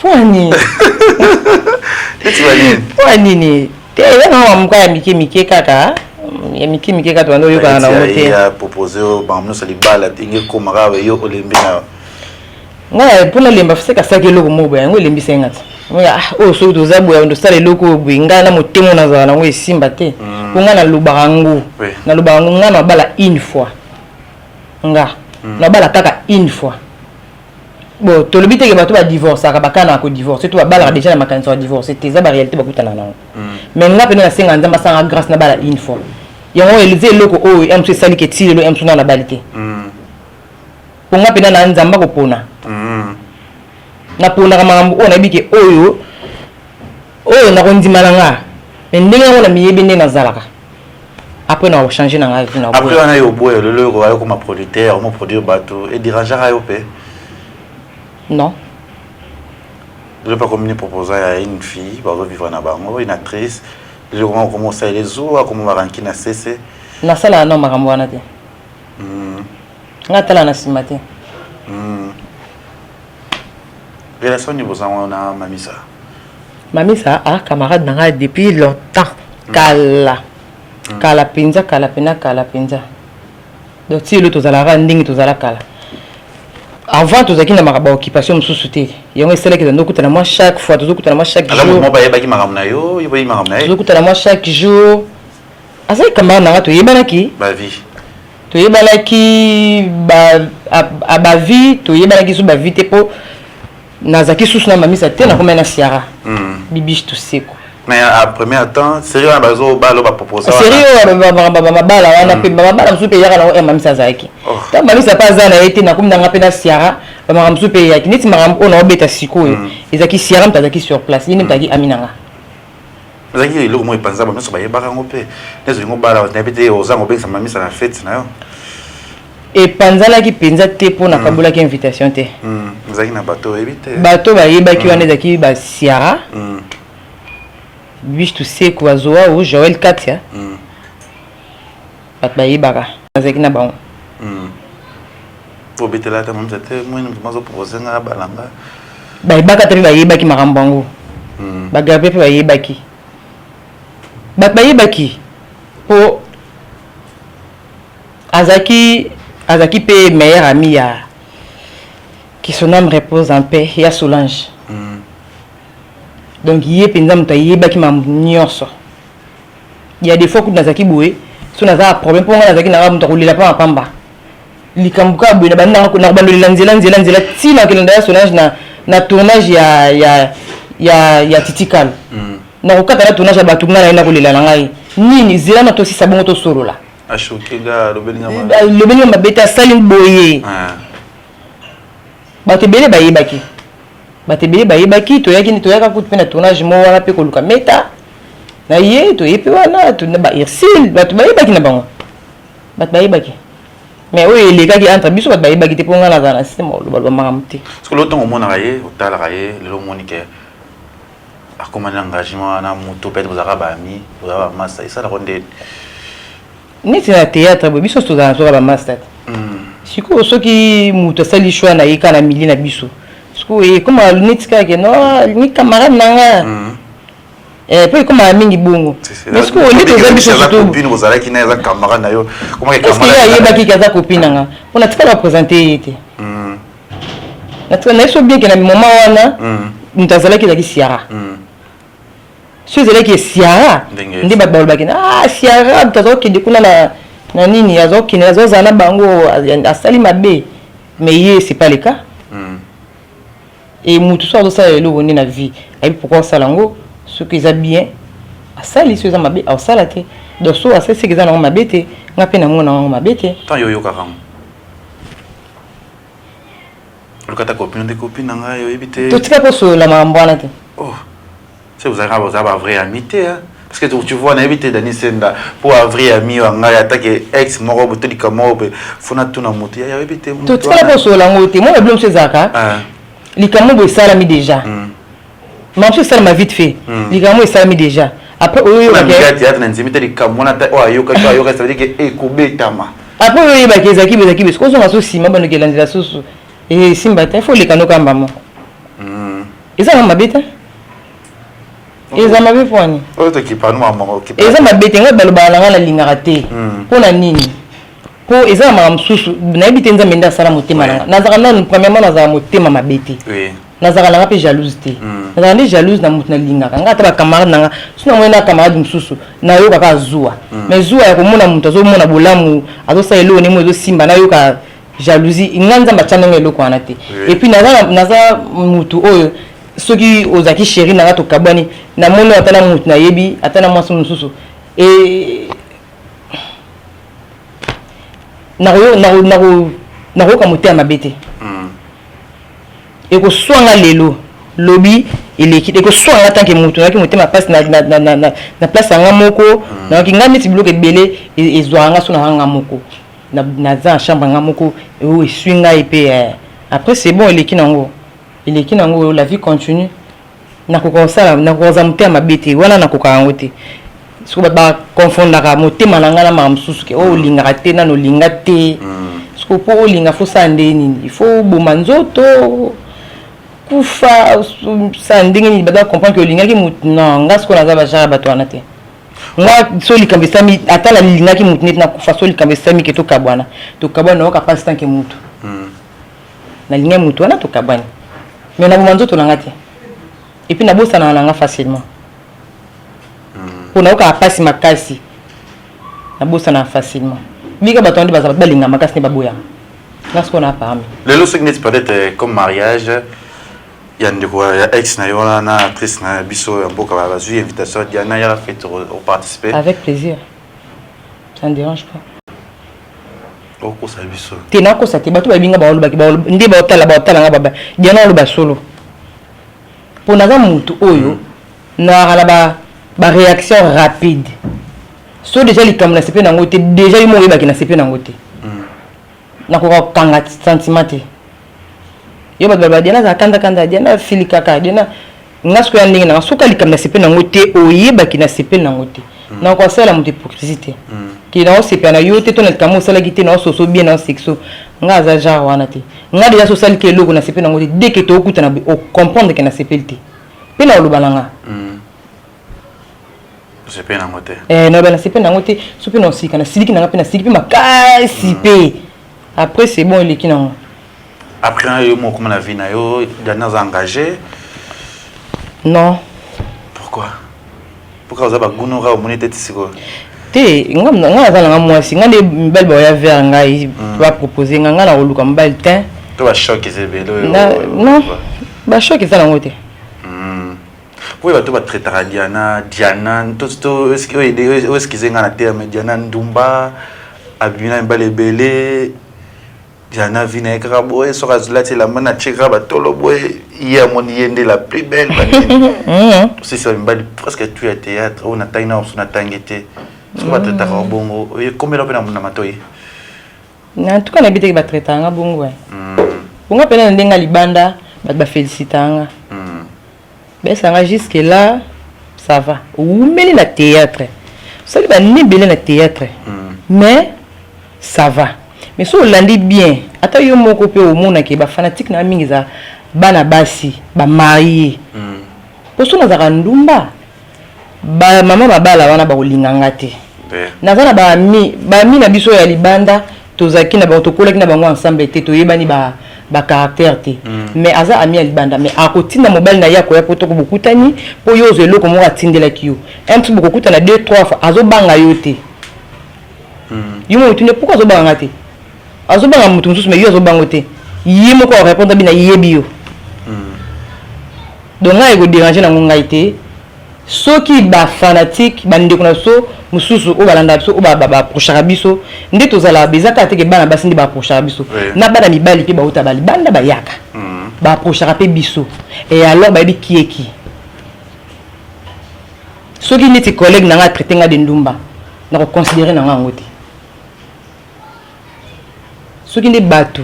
Pwani desi bani pwani ni te na mwa mka amiki kaka ya miki ka to ando yoka na ngote ya proposer ba mno sali bala tinge ko marawe yo olembi na nga pona lemba fseka sake loko mobo ya ngolembi sengata o so to zabu ya ndo sale loko bwinga na motemo na za na ngo simba te ko nga na lubango nga na bala une fois nga na bala kaka une fois bon to le bité que bato ba divorce aka bakana ko divorce to ba bala déjà na makanisa divorce te za ba réalité ba kutana na mais nga pena na senga nzamba sanga grâce na bala une fois yango elize loko o MC sali ke tile lo MC na balité ko nga pena na nzamba ko pona na pona ka makambo o na bike oyo na ko ndimala nga mais ndenge ngo na miyebi ndenge nazalaka après na changer na nga vie na après on a yo boye le loko ayo comme producteur mo produire bateau et diranger ayo pe non. Je ne vais pas comme une proposal à une fille, pour vivre en Abango, une actrice. Je vais commencer à les eaux, comment on va ranker na cessé. Na sala non makamwana te. Nga tala na simate. Relation niveau ça on a Mamisa. Mamisa a camarade nanga depuis longtemps. Kala pinza. Donc si le tozala ndingi tozala kala. Avant tout ça qui n'a pas occupation me sous-souté. Il y a un seul qui nous coûte à moi chaque fois, toujours coûte à moi chaque jour. Alors moi bah il m'a ramené yo, il m'a ramené. Toujours coûte à moi chaque jour. Ah ça comment on a tout yebana ki? Ba vie. To yebana ki ba vie, to yebana ki sous ba vie te po nazaki sous na mami sa te na comme na siara. Bibiche tout seko. Mais à premier temps, sérieux na bazo balo ba proposer. Sérieux ba bala wana pe ba bala msupe yaka na mami sa zaki. Ta mami sa pas za na ete na comme na pe na siara, ba mama msupe yaki neti mama ona obeta sikoyo. Ezaki siara mtazaki sur place, yini mtaki aminanga. Zaki lo mo ipanza ba mso ba yebaka ngope. Nezo ngo bala na bete ozango be sa mami sa na fête na yo. Et panzala ki penza te po na kabola ki invitation te. Zaki na bateau ebite. Bateau ba yebaki wana ezaki ba siara. Biche tu sais quoi zoa ou Joël Katia. Bat ba yebaka. Ezaki na bango. Pour bete la ta mama te moi nous mazo proposer nga balanga. Ba yebaka te ba yebaki makambango. Ba gabe pe ba yebaki. Bat ba yebaki po Azaki pe meilleur ami ya qui son âme repose en paix ya Solange. Donc yé penza mta yebaki mam nyonso. Il y a des fois que Nazaki boué, so naza problème pour Nazaki na mta kolila pa pamba. Likambuka boué na banda na bando lanzela tina kelenda Solange na tournage ya Titikal. Na kokata na tournage ba tunga na kolila na ngai. Nini zela na tosi sabongo to solo la. Ashokenga le belinga mabeta salim boye. Batebele bayebaki to yaki ni to yaka kutu na tournage mo wana pe koluka meta na ye to yepe wana to na ba irsil batu bayebaki na bango bat bayebaki mais oyo elekaki entre biso bat bayebaki te ponga na zana système lo balwa makamti parce que l'autre on mona raye otala raye le monike a comme un engagement na moto peut-être vous araba ami vous araba massa et ça la ronde ni c'est un théâtre biso to za ba master siko soki muto sali choix na yika na mili na biso. Et comme à l'unitka que non, ni camarade nanga. Et puis comme à mingi bongo. Parce que on est aux amis surtout. Copine vous allez qui n'a pas camarade na yo. Comment est camarade? Parce qu'il y a baki kaza copine nanga. On a tout à présenter été. Naturellement, c'est bien que na moment wana. Mtazala ki daki siara. Si vous allez qui siara. Ndi bat baul baki. Ah siara mtazala ki dikuna na nini azo ki na zana bango asali mabe. Mais hier c'est pas le cas. Et tout ça de ça le on na vie et pourquoi ça lango ce qu'ils a bien à ça les choses ma bé à ça la té donc so à ça c'est qu'ils ont ma bête nga pe na ma bête tant yo karam le kata copine de copine nga yo ebité tout ça pour so la mambwana té oh c'est vous avez vrai amitié hein parce que tu vois na éviter Dani Senda pour vrai ami nga ya attaquer ex moro boteli kamo fona tuna moto ya ebité tout ça pour so lango té moi le blum c'est zaka Likamo est salami déjà. Même si ça m'a vite fait. Likamo est salami déjà. Après oyo ba théâtre na nzimite likamo na o ayoka ça veut dire que ekobetama. Après oyo ba kezaki parce que on a so sima ba ngelandi la soso. Et simba ta faut likano kamba mo. Et ça m'a bête. eza mabe poni oto ki panu maman ki eza mabe te nga baloba na nga na lingaka te pona nini po eza ma msusu na ebite nza menda sala motema nanga nazaka na premièrement nazaka motema mabe te oui nazaka nanga pe jalouse te nazaka ndi jalouse na mutu na lingaka nga ata ba camarade nanga sina mwe na camarade msusu na yo kaka zuwa mais zuwa ya komona mutu azomona bolamu azosala eloko nemo ezosimba na yo ka jalousie nganza mbachanenge eloko wana te et puis naza mutu oyo soki ozaki chéri nanga tokabwani na moni ata na mutu na yebi ata na mwasi mosusu et nakoyoka motema mabe te ekoswanga lelo lobi eleki ekoswanga tanke mutu naki motema mpasi na place yanga moko nayoki ngai neti biloko ebele ezwaka so na yanga moko naza na chambre yanga moko oyo eswi ngai mpe après c'est bon eleki nango la vie continue nakokoza motema mabe te wana nakoka yango te soki bato bakonfondaka motema na ngai na maka mosusu ke oyo olingaka te nano olinga te soki mpo olinga fo sala nde nini ifo boma nzoto kufa sala ndenge nini bato bakomprendre ke olingaki motu non nga sikoyo naza bajara bato wana te nga so likambo esami ata nalingaki motu neti nakufa so likambo esami ke tokabwana nayoka mpasi tanke motu nalingai motu wana tokabwani mais naboma nzoto nanga te epuis nabosanaka nanga facilement mpo nayoka mpasi makasi nabosanaka facilement bika bato wandi baza balinga makasi nde baboyaka nga sikoyo na parmi lelo soki neti peut-être comme mariage ya ndeko ya ex na yo wana na actrice na biso ya mboka bazwi invitation diana ya fête au participer avec plaisir ça ne dérange pas okosa biso te nakosa te bato babinga baolobaki nde baotala nga baba diana oloba solo mpo naza mutu oyo naaka na baréaction rapide so déjà likambo na sepe nango te déjà yo mo oyebaki na sepe nango te nakoka kokanga sentiment te yo bato baloba diana azala kanda diana asili kaka diana nga sikoyo ya ndenge nanga soki likambo na sepe nango te oyebaki na sepe nango te nakosala moto hypocrisie te ke naosepela na yo te to na likambo osalaki te naososo bien naosexo nga aza genre wana te nga deja so osaliki eloko na sepe nango te deke tookutana ocomprendre ke na sepeli te mpe na oloba na nga naoba na sepe nango te so mpe naosika nasiliki nanga mpe nasiliki mpe makasi mpe après c'est bon eleki nango après yo moko na vie na yo diana aza engagé non pourquoi oza bagunora omoni te ti sikoyo te nga naza nanga mwasi nga nde mibali baoya vers ngai bapropose nga na koluka mobali te to bachoc eza ebele non bachoc eza nango te po bato batraitaka diana to eskize nga na terme diana ndumba abimi na mibali ebele diana vi na ye kaka boye soki azolati elamba na tie kaka batolo boye ye amoni ye nde la plus belle banini osisa mibali presque tout ya théâtre oyo natangi na mosu natangi te soki batraitaka bongo ekombela mpe na matoi en tout cas nayebi teke batraitaka nga bongo bongo mpe na ndenge libanda bato bafélicitaka nga besanga jusque là ça va oumeli na théâtre osali banebele na théâtre mais ça va mais so olandi bien ata yo moko mpe omonake bafanatique na mingi eza bana basi bamarie mpo so nazaka ndumba bamama babala wana bakolinganga te naza na bami na biso ya libanda tozalaki na bango tokolaki na bango ensemble te toyebani bacaractère te mais aza ami ya libanda mais akotinda mobali na ye akoya po toko bokutani mpo yo ozwa eloko moko atindelaki yo mpe bokokutana 2-3 fois azobanga yo te yo mo otinde pourquoi azobanga te azobanga moto mosusu mais yo azobango te ye moko arépondre bina yebi yo donc ngai ekodérange nango ngai te soki bafanatique bandeko na biso mosusu oyo balandaka biso oyo baapprochaka biso nde tozalaka bezaka teke bana basi nde baapprochaka biso na bana mibali mpe bauta balibanda bayaka baapprochaka mpe biso et alors bayebi kieki soki neti collègue na nga atraité nga de ndumba nakoconsidéré na nga yango te soki nde bato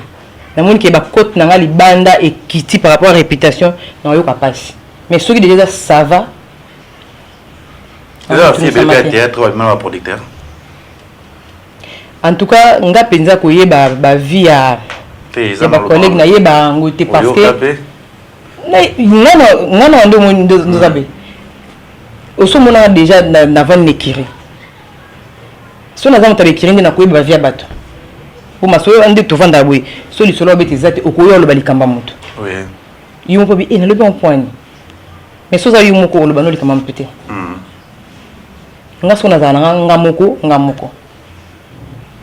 namoni ke bakote na nga libanda ekiti par rapport à réputation nakoyoka mpasi mais soki déjà ça va producteur en tout cas nga penza koyeba bavie ya bacollègue nayeba yango te parce que nga na nde ndozabe au sommet on a déjà n'avant n'écrire si on a jamais écrire n'a quoi ba via bateau pour ma soeur ande to vanda boy so li solo beti zate okoyo lo balikamba moto oui yumo po bi ene le bon point mais so za yumo ko lo bano likamba mpete nga so na zana ngamoko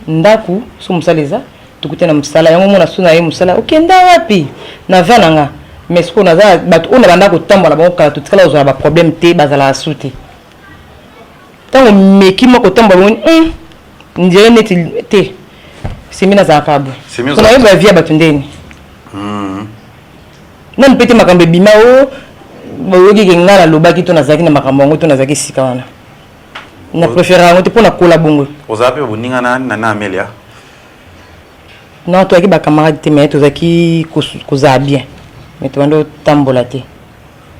ndaku so musaleza tukutena musala yango mona so na ye musala okenda wapi na vana nga mais ce qu'on a za bat on a banda ko tambola ba ko tutikala zo ba problème te bazala asuti tango meki moko tambola on ndire neti te semina za kabu kuna yeba via batundeni non pete makambe bima o boyoki ke ngala lobaki to nazaki na makambo ngo to nazaki sika wana na préférer ngo te pona kola bongo ozape boninga na Amelia non toi ki ba camarade te mais to zaki koza bien mais to ndo tambola te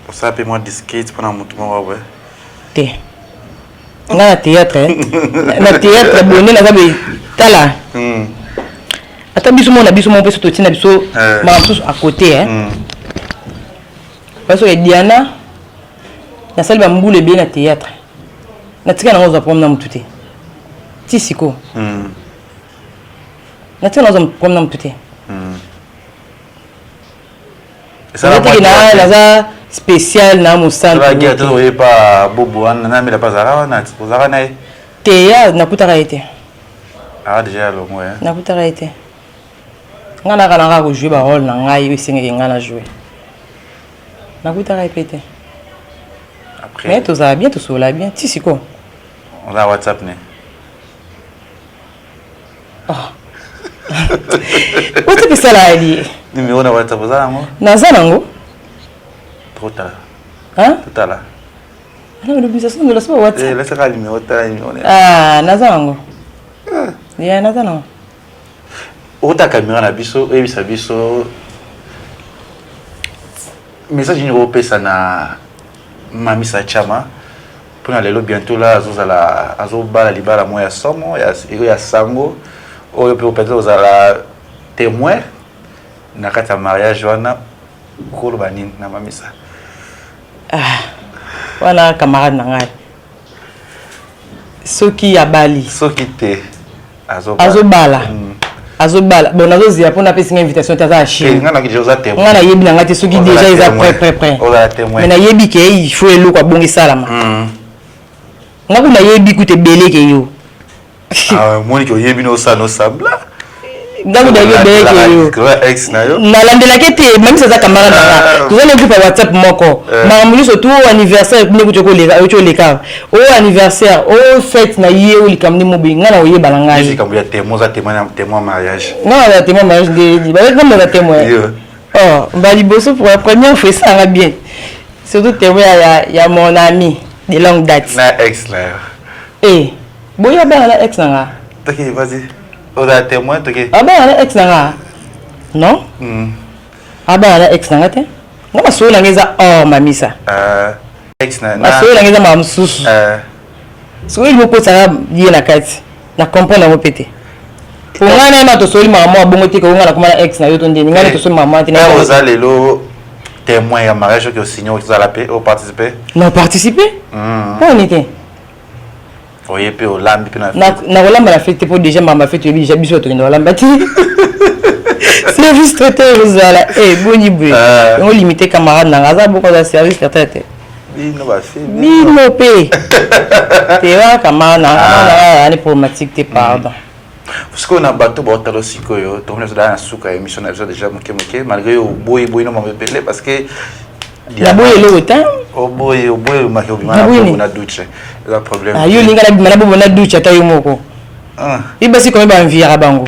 ozape moi disquette pona mutu mo wawe te na théâtre na théâtre bonne na zabe tala ata biso mo peso to tina biso ma biso à côté parce que Diana na salle ba mbule bien na théâtre na tika na ngoza promna mutute ti siko na tika na ngoza promna mutute ça na za spécial na musante la guerre to ye pa bobo na mela pa zara na zara na théâtre na kutaka été déjà le moi na kutaka été ngana kana ko jouer ba rôle na ngai esengeke ngana jouer na kutaka répéter après mais tout ça bien tout ça là bien ti siko on a WhatsApp né Où tu ça là ali numéro na WhatsApp za ngo na zanango trop tard hein tout à l'heure non le business de la so WhatsApp laisse ka numéro ta numéro na zanango ya na zanango ota caméra na biso et bisa biso message ni opesa na Mami Sachama pour aller bientôt là azobala libala moya somo ya sango oyo peut-être ozala témoin na kata mariage wana ko bani na Mamisa wana camarade na ngai soki ya bali soki te azobala bon nazozia pona pesi invitation ta za chine ngana ki joza témoin ngana yebi na ngati soki déjà ils a prêt oza témoin mais na yebi ke il faut elo kwa bongi salama ngaku na yebi ku te beleke yo moni ko yebi no sa no sabla ngaku da yebi ke yo ex na yo na landela ke te même ça camarade na tu zone groupe WhatsApp moko ma muli surtout anniversaire ne ku cho leka o anniversaire o fête na ye o likamni mobi ngana o yeba na ngai kambu ya témoin mariage non la témoin mariage de ba comme la témoin oh ba liboso pour la première fois ça va bien surtout témoin ya mon ami de longue date na ex là boya ba na ex nga OK vas-y on a témoin OK ba na ex nga non ba na ex nga te ngama so la ngeza mamisa ex na so la ngeza mamsusu so il mo pota ye na kati na comprendre mo pété pour ngana na to so il mama bongo te ko ngana kuma ex na yo to ndeni ngana to so mama te na vous allez lo témoin ya mariage que signé aux la paix au participer non participer on était oye pe o lambi pe na olamba la fête pour déjà mama fête yo déjà biso to ngena olamba ti service traiteur uzala boni bwe on limité camarade na ngaza boko za service traiteur bino ba fi bino pe te wa camarade na ani problématique te pardon parce qu'on a bateau ba talo sikoyo to on a suka émission na déjà moké malgré au boy no mama pelé parce que la boy le temps au boy ma ko bima na douche le problème yo linga na bima na bo na douche ta yo moko ibasi ko ba envira bango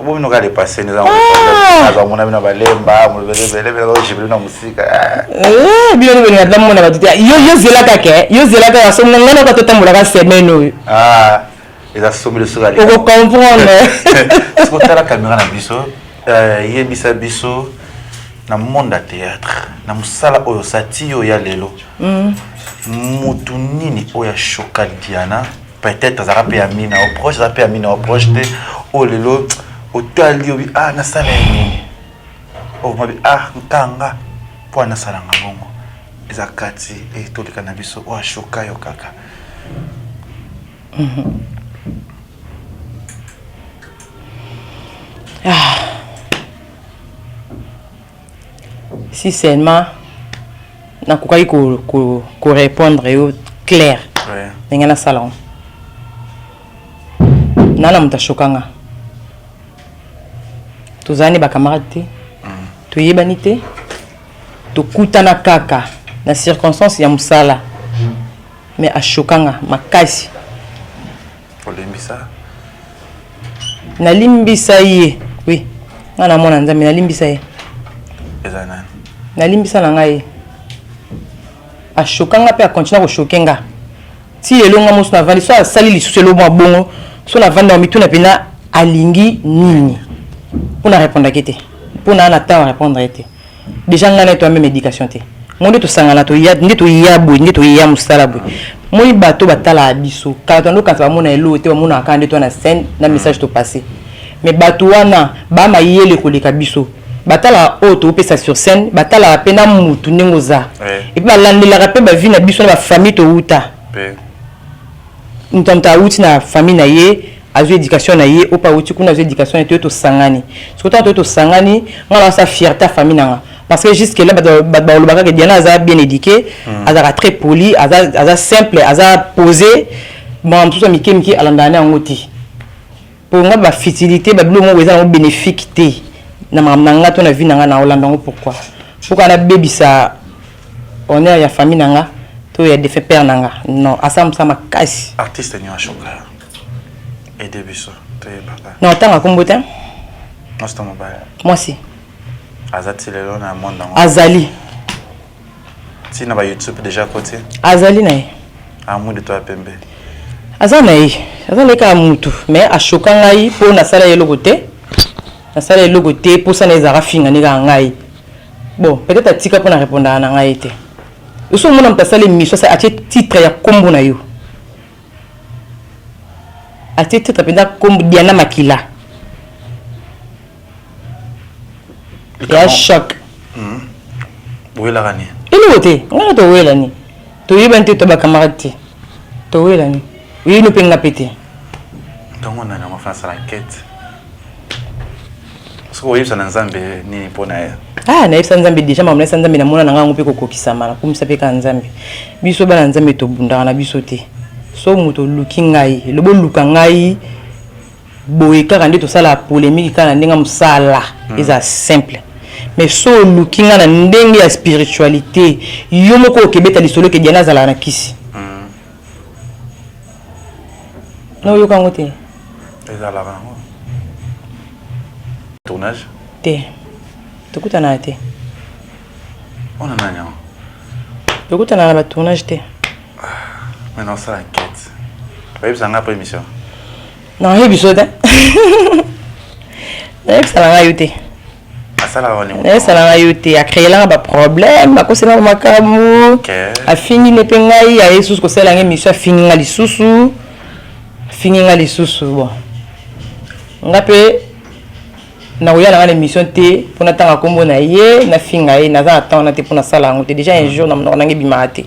bon nous allons passer nous avons mon ami na balemba mo bele jibili na musika bilo ni na damu na batutia yo zelaka ke yo zelaka so ngana ka totambola ka semeno ils assument le soir on comprendre ce que la caméra na biso yebisa biso na monde théâtre na musala oyo satio ya lelo mutu nini oya choka Diana peut-être ça rappelle Amina au proche ça rappelle Amina au proche de o lelo o taliobi na sala nini o mabi nkanga po na sala ngabongo ezakati et tout le cannabis ou choka yo kaka. Si seulement na kukai ko répondre yo clair. Ouais. Ngana salon. Nana muta chokanga. Tuzani ba camarade te. Tuyebani te. Tokutana kaka na circonstance ya musala. Mais a chokanga makasi. Olimbisa. Na limbisa ye. Oui. Ngana mona nzambe na limbisa ye. Ezana. Na limbisa na ngai. A chokanga pe a continuer ko chokenga. Si elonga musu na vandi so sali lisusu elomwa bongo so na vandi na mituna pena alingi nini. Pour na répondre kete. Pour na temps répondre kete. Déjà ngana to même éducation te. Monde to sangana to ya nde to ya boy nde to ya musala boy. Moi bato batala biso. Quand on quand va mona elo te mona akande to na scène na message to passer. Mais bato wana ba ma yele ko leka biso. Batala auto pesa sur scène, batala pena mutu nengoza. Et puis balandela rapé ba vie na biso na famille to uta. Ntamta uti na famille na ye. Azu éducation na ye opa uti kuna azu éducation na to sangani surtout to sangani ngala sa fierté famille nanga parce que jusque là ba lobaka que Diana a bien éduqué azara très poli aza simple aza posé bon tout ça miki alandana ngoti pour nga ba fertilité ba bilo mo weza bénéfique té na mamanga to na vie nanga na Hollande pourquoi na baby ça honneur ya famille nanga to ya défait père nanga non asam sama kasi artiste ni choka. Et début ça, tu es papa. Non, t'as un combattant. Moi c'est mon père. Moi aussi. Azati le long à monde dans. Azali. Si na ba YouTube déjà côté. Azali na. Amu de toi pembe. Azali ka mutu, mais a chokanga yi pour na sala yelo côté. Na sala yelo côté pour ça les arafinga ni ga ngai. Bon, peut-être atika pour na répondre na ngai té. Uso mona mtasala mission ça a titre ya kombo na yo. A titre comme Diana Makila. Il y a choc. Où est la rani? Il est où t'es? On est où est la ni? Tu es bien tu es camarade. Tu es là ni? Oui nous peut péter. Donc on a une France à l'enquête. Parce que oui ça n'a jamais ni pour naïe. Ah naïf ça n'a jamais déjà mais ça n'a jamais na mona nanga ngope ko kokisama comme ça peut ka nzambe. Biso bana nzambe to bunda na biso te. So muto lukingai le bon lukangai boy ka rande to sala polémique kana ndinga musala is simple mais so lukinga na ndenge ya spiritualité yo moko kebeta lisolo ke Diana zala na kisi no yo kango te ezala ba tournage te tokutana te on a nanya tokutana na tournage te. Maintenant ça enquête. Oui, ça n'a pas émission. Non, il y a des ça n'a pas ça n'a pas a créé là un problème à cause de makamu a fini ne pengai a Jesus ko sala émission a fini ngali susu bon ngape na oya na émission te pour na tanga kombo na ye na finga na za attendre na te pour na sala ngote déjà un jour na ngi bimate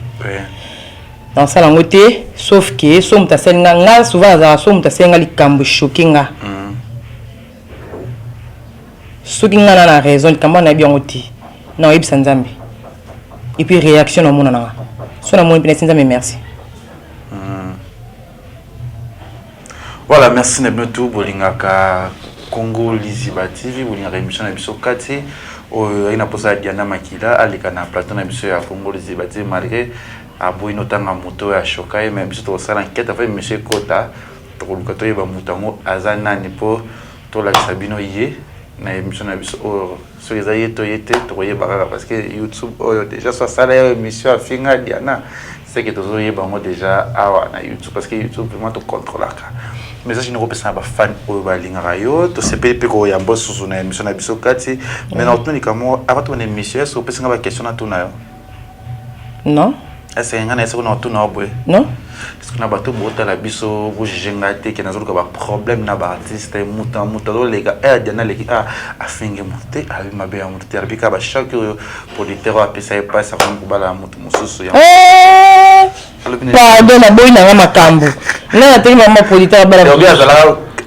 dans ça langote sauf que somme ta senga souvent za somme ta senga likambo chokinga sokinga na raison kamba na bien oti na ibisa nzambe et puis réaction au monde na so na mon pina nzambe merci. Voilà, merci Nebetou bolingaka Congo Liziba TV bolingaka émission na biso kati o ina posa Diana Makila alika na plateau na biso ya Congo Liziba TV malgré aboyi notanga moto ya chokai mais biso to sala enquête avec monsieur Kota to luka to yeba mutango azana ni po to la sabino yé na émission na biso o so ezaye to yete to yeba parce que YouTube déjà so sala émission a finga Diana c'est que to yeba mo déjà awa na YouTube parce que YouTube vraiment to contrôle ka mais ça je ne repère pas fan o ba linga yo to se pe ko ya boss sur na émission na biso kati mais na otoni kamo avant ton émission so pesa ba question na to na yo non Est-ce que nous avons non? Est-ce que nous avons la biso pour juger que nous avons un problème na artiste muta les gars Diana les gars a fingi monter a ma be a monter puis ka ba chaque producteur a pesa pas ça comme bala mutu mususu ya pardon na boy na makambo na te mama producteur bala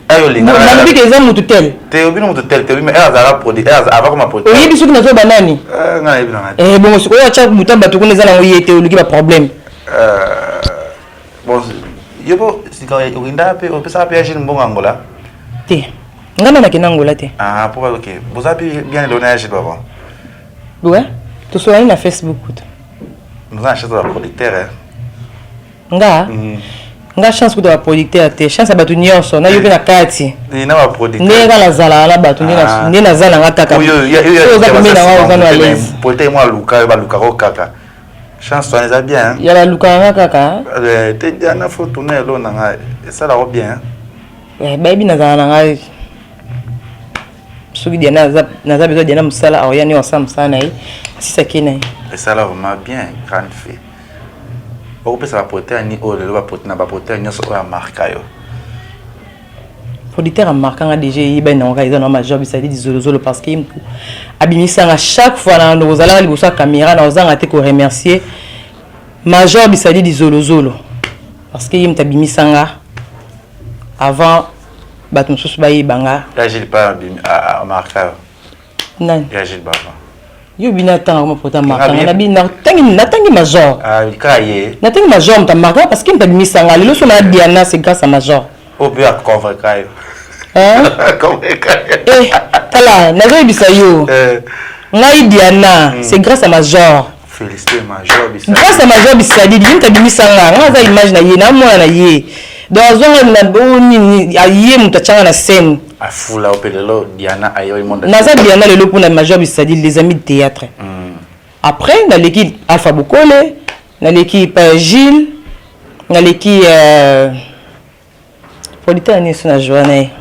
ayo linga na bi ke za mutu tel te obi mutu tel te mais azala producteur avant comme producteur oyebi soki na zo banani nga yebi na bon siko ya cha mutu bato kuna za na oyete oluki ba problème bon yobo sika urinda pe opesa pe agir mbongo Angola te ngana na kinangola te pour OK vous avez bien donné agir baba ouais to so na Facebook nous avons acheté un producteur nga chance ko da producteur te chance ba nyonso na yobi na kati ni na ba producteur ne la zala na ba ne na zala nga kaka yo za ko mina wa zana les producteur moi luka ba luka ko kaka chance toi les bien ya la luka nga kaka te dia na photo na lo na nga ça la bien baby na zala nga soki dia na za besoin dia na musala o ya ni osam sana yi sisa kina et ça là vraiment bien grande fille. On peut savoir porter ni au le va porter na ba porter ni so a marka yo. Producteur a marqué nga déjà ben non ga ils ont ma job ça dit zolo parce que abimisa à chaque fois na nous allons liboso la caméra na ozanga te ko remercier ma job ça dit zolo parce que il m'tabimisa nga avant batum susu ba yibanga Là j'ai pas à marka yo. Non. Là j'ai pas. Yo bina tanga ma pota marka na bina tangi major kaye na tangi major mta marka parce que m'tabimisa nga lelo so na Diana c'est grâce à major au peu à convaincre kayo tala na zo bisa yo ngai Diana c'est grâce à major féliciter major bisa grâce à major bisa di m'tabimisa nga za image na ye na mwana na ye donc zonga na boni aye mutachanga na scène afula opelelo Diana ayo monde naza Diana lelo pour na major bisa di les amis de théâtre après dans l'équipe Alpha Bokole dans l'équipe Gilles dans l'équipe producteur ni sona journée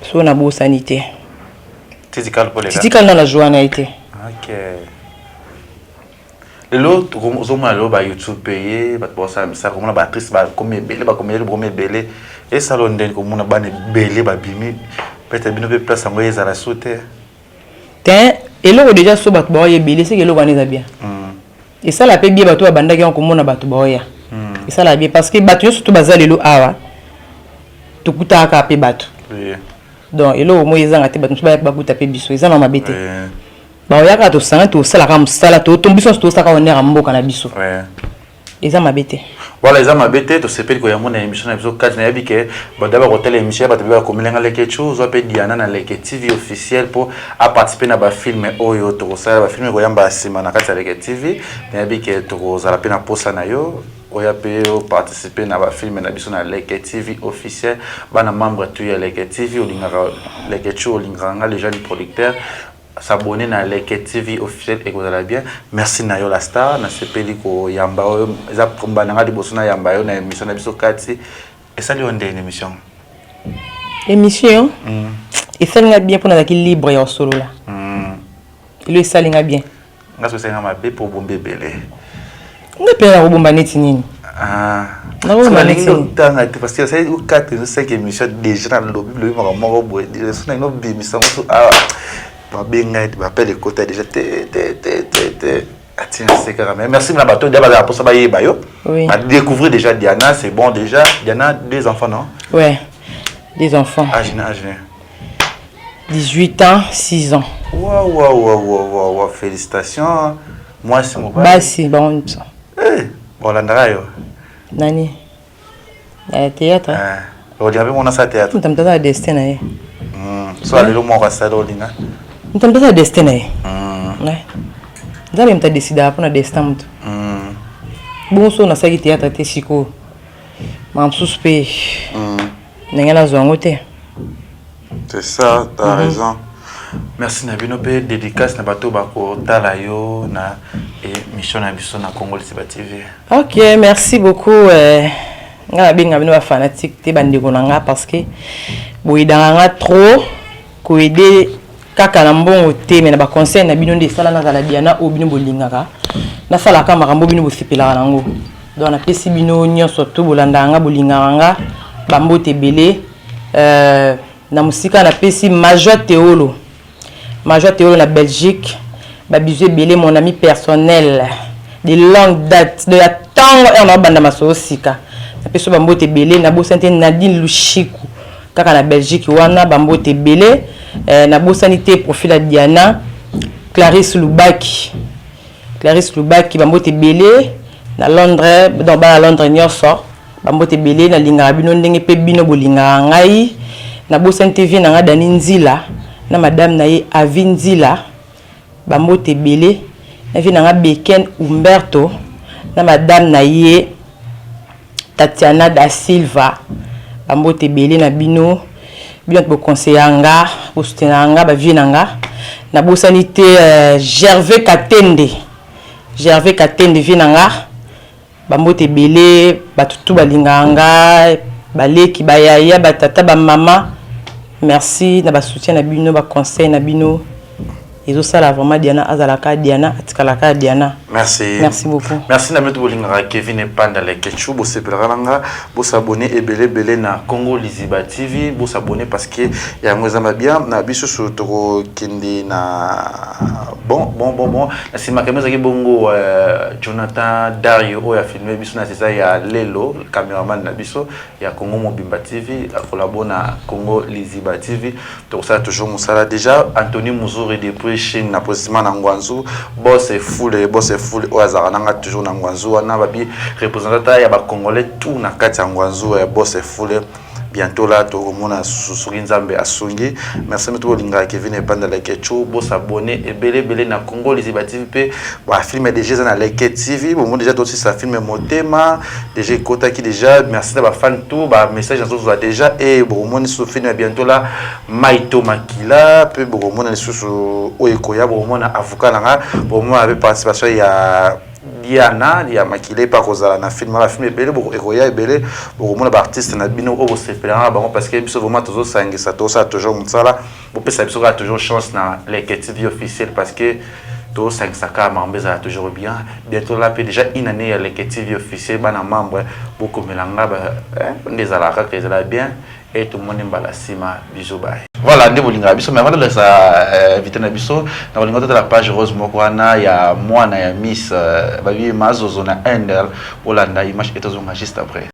so na bo sanité Titikal pour les gars Titikal na la journée été OK l'autre zoma lo ba YouTube payé ba bossa ça comme na ba actrice ba comme belé ba comme belé et salon den comme na ba ne belé ba bimi peut-être bino pe place ngo ezala sauter ten eloko déjà so ba ba ye belé c'est que eloko eza bien et ça la pe bien ba to banda ki on komona ba to ba ya et ça la bien parce que ba to surtout bazalelo awa to kutaka pe bato oui donc eloko mo ezanga te bato ba kuta pe biso ezana mabete ba oyaka to sanga to sala ka musala to tombiso to saka onera mboka na biso ouais eza mabete voilà eza mabete to sepeli ko yamona émission na biso kati na yabike ba d'abord hotel émission ba tebela ko melenga leke chose pe Diana na leke TV officiel pour à participer na ba film oyo to sala ba film ko yamba sima na kati ya leke TV na yabike to zala pe na posa na yo oya pe participer na ba film na biso na leke TV officiel bana membre tu ya leke TV olinga leke chose olinga les jeunes producteurs s'abonner na Leke TV officiel et vous bien merci na yo la star na sepeli ko yamba o za kombana ngadi bosuna yamba yo na émission na biso kati et ça lui on une émission et ça linga bien pour na ki libre ya solo là il ça linga bien ngaso senga mabe pour bombe belé nga pe na bomba neti nini na bomba neti tanga parce que c'est 4 ou 5 émissions déjà dans le lobby moko boy ça na no bimisa so ba benga ba appelle côté déjà merci la bateau d'abord pour ça ba yeba yo ba découvrir déjà Diana c'est bon déjà Diana des enfants non ouais des enfants âge 18 ans 6 ans waouh félicitations moi c'est mon bah si bon ça bon landara yo nani théâtre on dirait on a ça théâtre on t'entend destin na soit le mot va ça dolinga on t'entend destin na ouais nzambe mta décida pour na destin mtu bon so na saki théâtre te siko mam suspect n'engana zongote c'est ça t'as raison merci Nabino pe dédicace na bato bako tala yo na émission na biso na Congo Liziba TV. OK, merci beaucoup nga binga bino ba fanatique te bandeko nanga parce que boyidanga trop ko aider kaka na mbongo te mais na ba conseil na bino nde sala na la Diana o bino bolingaka na sala ka makambo bino bosepela nango donc na pesi bino nyonso to bolandanga bolinganga bambote belé na musika na pesi Major Théolo na Belgique babizé belé mon ami personnel de longue date de la tango on a banda masosika na pesi bambote belé na bosante Nadine Lushiku kaka na Belgique wana bambote belé na bosanité profil à Diana Clarisse Lubaki bambote belé na Londres donc ba Londres nyonso bambote belé na linga bino ndenge pe bino bolinga ngai na bosanité vie na nga Dani Nzila na madame na ye Avinzila bambote belé na vie na nga Beken Umberto na madame na ye Tatiana da Silva bambote belé na bino ko conseiller nga ko soutenir nga ba vie nga na bosanité Gervais Katende vie nga bambote belé batutu balinga nga baleki bayaya batata ba mama merci na ba soutien na bino ba conseil na bino ezo sala vraiment Diana azalaka Diana atikalaka Diana. Merci beaucoup. Merci na meto bolinga Kevin Epanda le Ketchu bo sepelanga bo s'abonner et belé na Congo Liziba TV bo s'abonner parce que ya ngweza bien na biso sur toko kindi na bon na sima kameza ki bongo Jonathan Dario o ya filmé biso na c'est ya Lelo le cameraman na biso ya Congo Mobimba TV a collaboré na Congo Liziba TV donc ça toujours musala déjà Anthony Muzuri depuis Chine na position na Ngwanzu boss est full au hasard nanga toujours na Ngwanzu wana babi représentant ya ba congolais tout na kati ya Ngwanzu ya boss est full bientôt là to mona susuri nzambe asungi merci meto linga Kevin Epanda la Ketchu bo s'abonner et belé na Congo Liziba TV pe ba film déjà na Leke TV bon déjà aussi ça film motema déjà kota qui déjà merci na ba fan tout ba message dans déjà et bon mona so film bientôt là Maito Makila pe bon mona susu oyekoya bon mona avocat nga bon mona avec participation ya Diana ya makile pa kozala na film belé beaucoup ekoya ebele beaucoup mona ba artiste na bino o sepelanga bango parce que biso vraiment tozo sangisa to ça toujours mtsala bo pesa biso ka toujours chance na Leke TV officiel parce que to sangisa ka mambeza toujours bien bientôt là peut déjà une année ya Leke TV officiel bana membre beaucoup melanga ba ndezala ka kezala bien et tout le monde mbala sima bisous bye. Voilà, ndé bolinga biso mais voilà ça invité na biso na bolinga de la page rose mokwana ya mwana ya Miss babi mazozo na Endel Olanda image etozonga juste après.